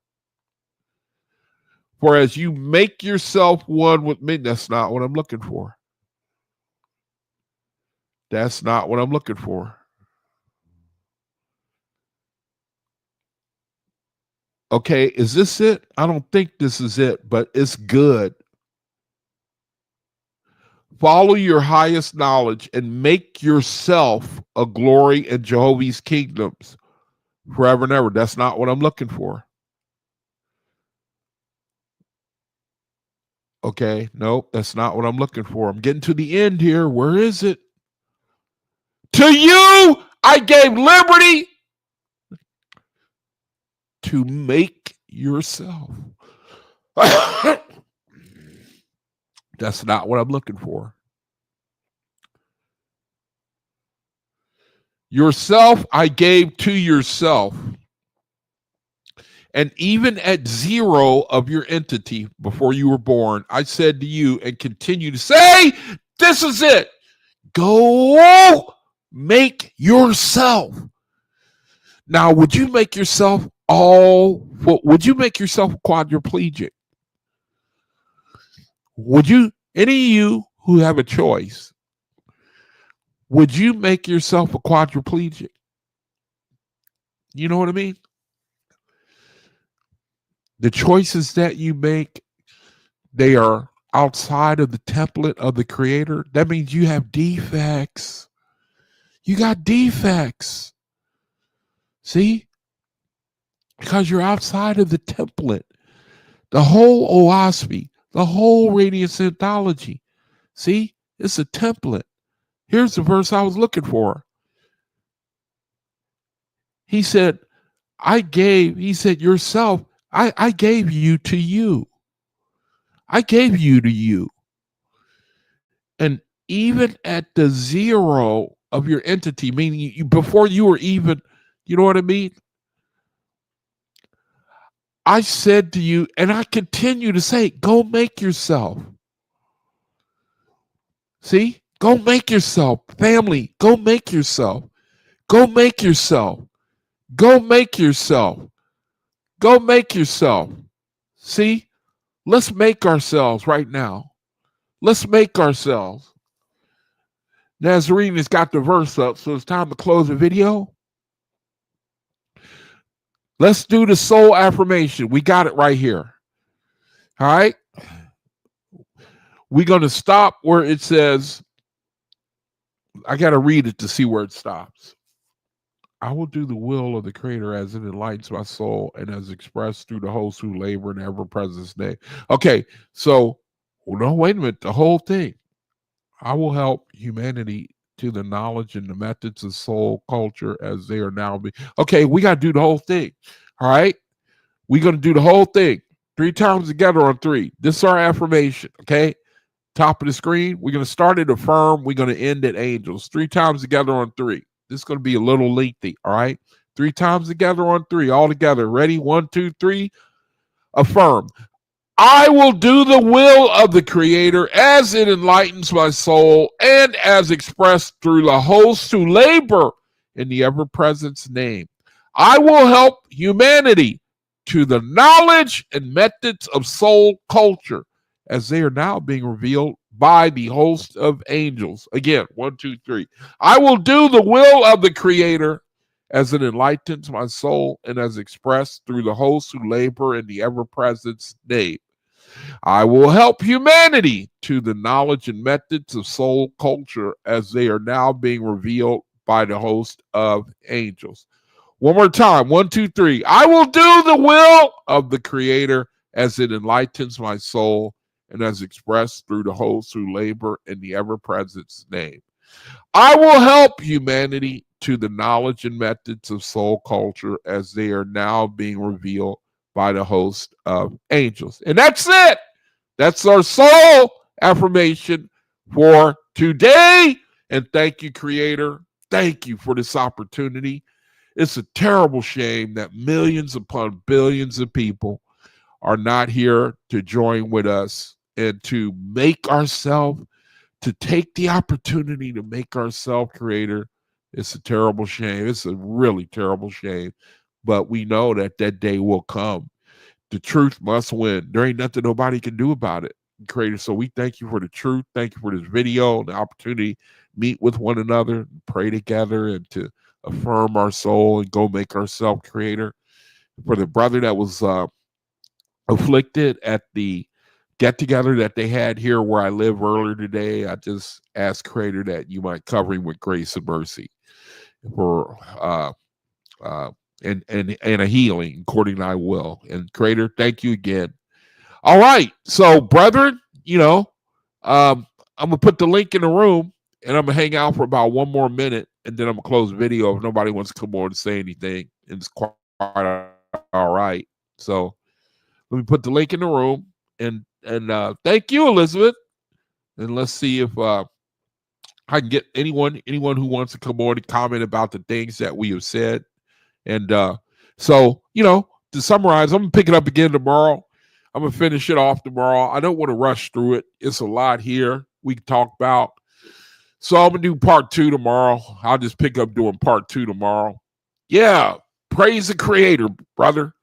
For as you make yourself one with me, that's not what I'm looking for. That's not what I'm looking for. Okay, is this it? I don't think this is it, but it's good. Follow your highest knowledge and make yourself a glory in Jehovah's kingdoms forever and ever. That's not what I'm looking for. Okay, nope, that's not what I'm looking for. I'm getting to the end here. Where is it? To you, I gave liberty to make yourself. That's not what I'm looking for. Yourself, I gave to yourself. And even at zero of your entity before you were born, I said to you and continue to say, this is it. Go make yourself. Now, would you make yourself would you make yourself quadriplegic? Would you, any of you who have a choice, would you make yourself a quadriplegic? You know what I mean? The choices that you make, they are outside of the template of the creator. That means you have defects. You got defects. See? Because you're outside of the template. The whole Oahspe, the whole Radiance anthology. See? It's a template. Here's the verse I was looking for. He said, yourself, I gave you to you. I gave you to you. And even at the zero of your entity, meaning you, before you were even, you know what I mean? I said to you, and I continue to say, go make yourself. See? Go make yourself. Family, go make yourself. Go make yourself. Go make yourself. Go make yourself. See? Let's make ourselves right now. Let's make ourselves. Nazarene has got the verse up, so it's time to close the video. Let's do the soul affirmation. We got it right here. All right. We're going to stop where it says, I got to read it to see where it stops. I will do the will of the Creator as it enlightens my soul and as expressed through the hosts who labor in ever-presence name. Okay, so, no, wait a minute. The whole thing. I will help humanity to the knowledge and the methods of soul culture as they are now being. Okay, we got to do the whole thing. All right? We're going to do the whole thing 3 times together on 3. This is our affirmation, okay? Top of the screen. We're going to start at affirm. We're going to end at angels. 3 times together on 3. This is going to be a little lengthy, all right? 3 times together on 3, all together. Ready? 1, 2, 3. Affirm. I will do the will of the Creator as it enlightens my soul and as expressed through the hosts who labor in the ever-presence name. I will help humanity to the knowledge and methods of soul culture as they are now being revealed by the host of angels. Again, 1, 2, 3. I will do the will of the Creator as it enlightens my soul and as expressed through the hosts who labor in the ever-presence name. I will help humanity to the knowledge and methods of soul culture as they are now being revealed by the host of angels. One more time. 1, 2, 3. I will do the will of the Creator as it enlightens my soul and as expressed through the hosts who labor in the ever-presence name. I will help humanity to the knowledge and methods of soul culture as they are now being revealed by the host of angels. And that's it. That's our soul affirmation for today. And thank you, Creator. Thank you for this opportunity. It's a terrible shame that millions upon billions of people are not here to join with us and to make ourselves, to take the opportunity to make ourselves, Creator. It's a terrible shame. It's a really terrible shame. But we know that that day will come. The truth must win. There ain't nothing nobody can do about it, Creator. So we thank you for the truth. Thank you for this video, the opportunity to meet with one another, pray together, and to affirm our soul and go make ourselves, Creator. for the brother that was afflicted at the get together that they had here where I live earlier today. I just asked Creator that you might cover him with grace and mercy for and a healing according to thy will. And Creator, thank you again. All right. So, brethren, I'm gonna put the link in the room and I'm gonna hang out for about one more minute and then I'm gonna close the video if nobody wants to come on and say anything. And it's quite all right. So let me put the link in the room and thank you, Elizabeth. And let's see if I can get anyone who wants to come on and comment about the things that we have said. And so, to summarize, I'm gonna pick it up again tomorrow. I'm gonna finish it off tomorrow. I don't want to rush through it. It's a lot here we can talk about. So I'm gonna do part 2 tomorrow. I'll just pick up doing part 2 tomorrow. Yeah, praise the Creator, brother.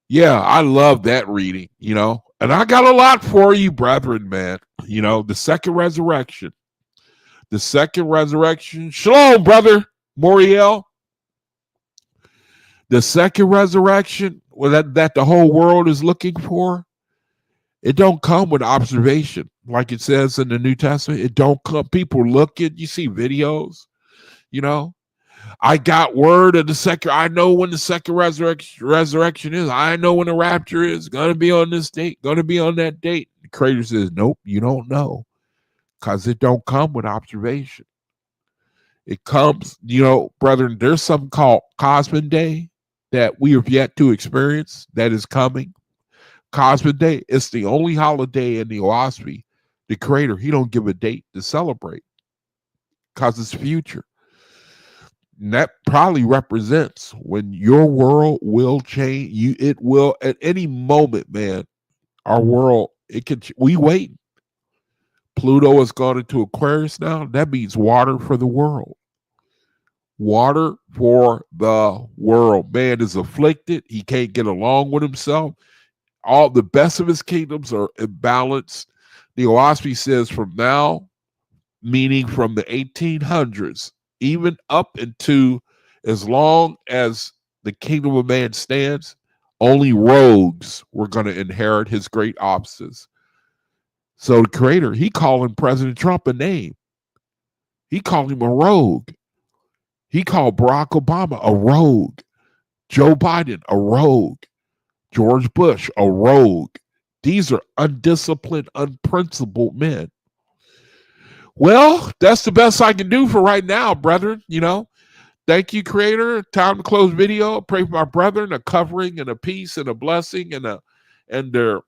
Yeah, I love that reading, and I got a lot for you, brethren, man. The second resurrection. The second resurrection. Shalom, brother Moriel. The second resurrection that the whole world is looking for, it don't come with observation. Like it says in the New Testament, it don't come. People look at, you see videos, I got word of the second. I know when the second resurrection is. I know when the rapture is. Going to be on this date. Going to be on that date. The Creator says, nope, you don't know. Because it don't come with observation. It comes, brethren, there's something called Cosmic Day that we have yet to experience that is coming. Cosmic Day, it's the only holiday in the Oahspe. The Creator, he don't give a date to celebrate because it's future. And that probably represents when your world will change. It will at any moment, man. Our world, we wait. Pluto has gone into Aquarius now. That means water for the world. Water for the world. Man is afflicted. He can't get along with himself. All the best of his kingdoms are imbalanced. The Oahspe says from now, meaning from the 1800s, even up into as long as the kingdom of man stands, only rogues were going to inherit his great offices. So the Creator, he calling President Trump a name. He called him a rogue. He called Barack Obama a rogue. Joe Biden, a rogue. George Bush, a rogue. These are undisciplined, unprincipled men. Well, that's the best I can do for right now, brethren. Thank you, Creator. Time to close video. Pray for my brethren, a covering and a peace and a blessing and to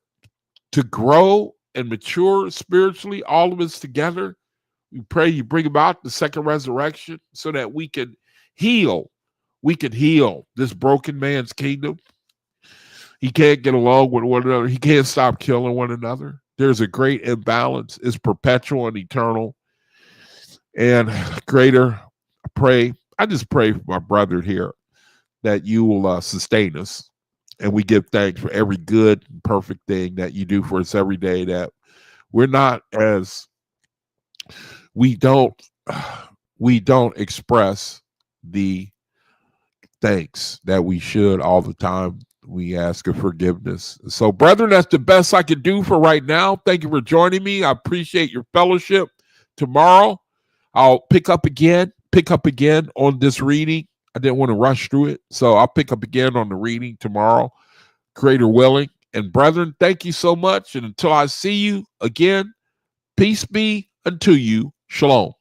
grow and mature spiritually, all of us together. We pray you bring about the second resurrection so that we can heal. We can heal this broken man's kingdom. He can't get along with one another. He can't stop killing one another. There's a great imbalance. It's perpetual and eternal. And Creator, I just pray for my brother here that you will sustain us. And we give thanks for every good and perfect thing that you do for us every day, that we're not as we don't express the thanks that we should all the time. We ask for forgiveness. So, brethren, that's the best I can do for right now. Thank you for joining me. I appreciate your fellowship. Tomorrow, I'll pick up again on this reading. I didn't want to rush through it, so I'll pick up again on the reading tomorrow, Creator willing. And brethren, thank you so much. And until I see you again, peace be unto you. Shalom.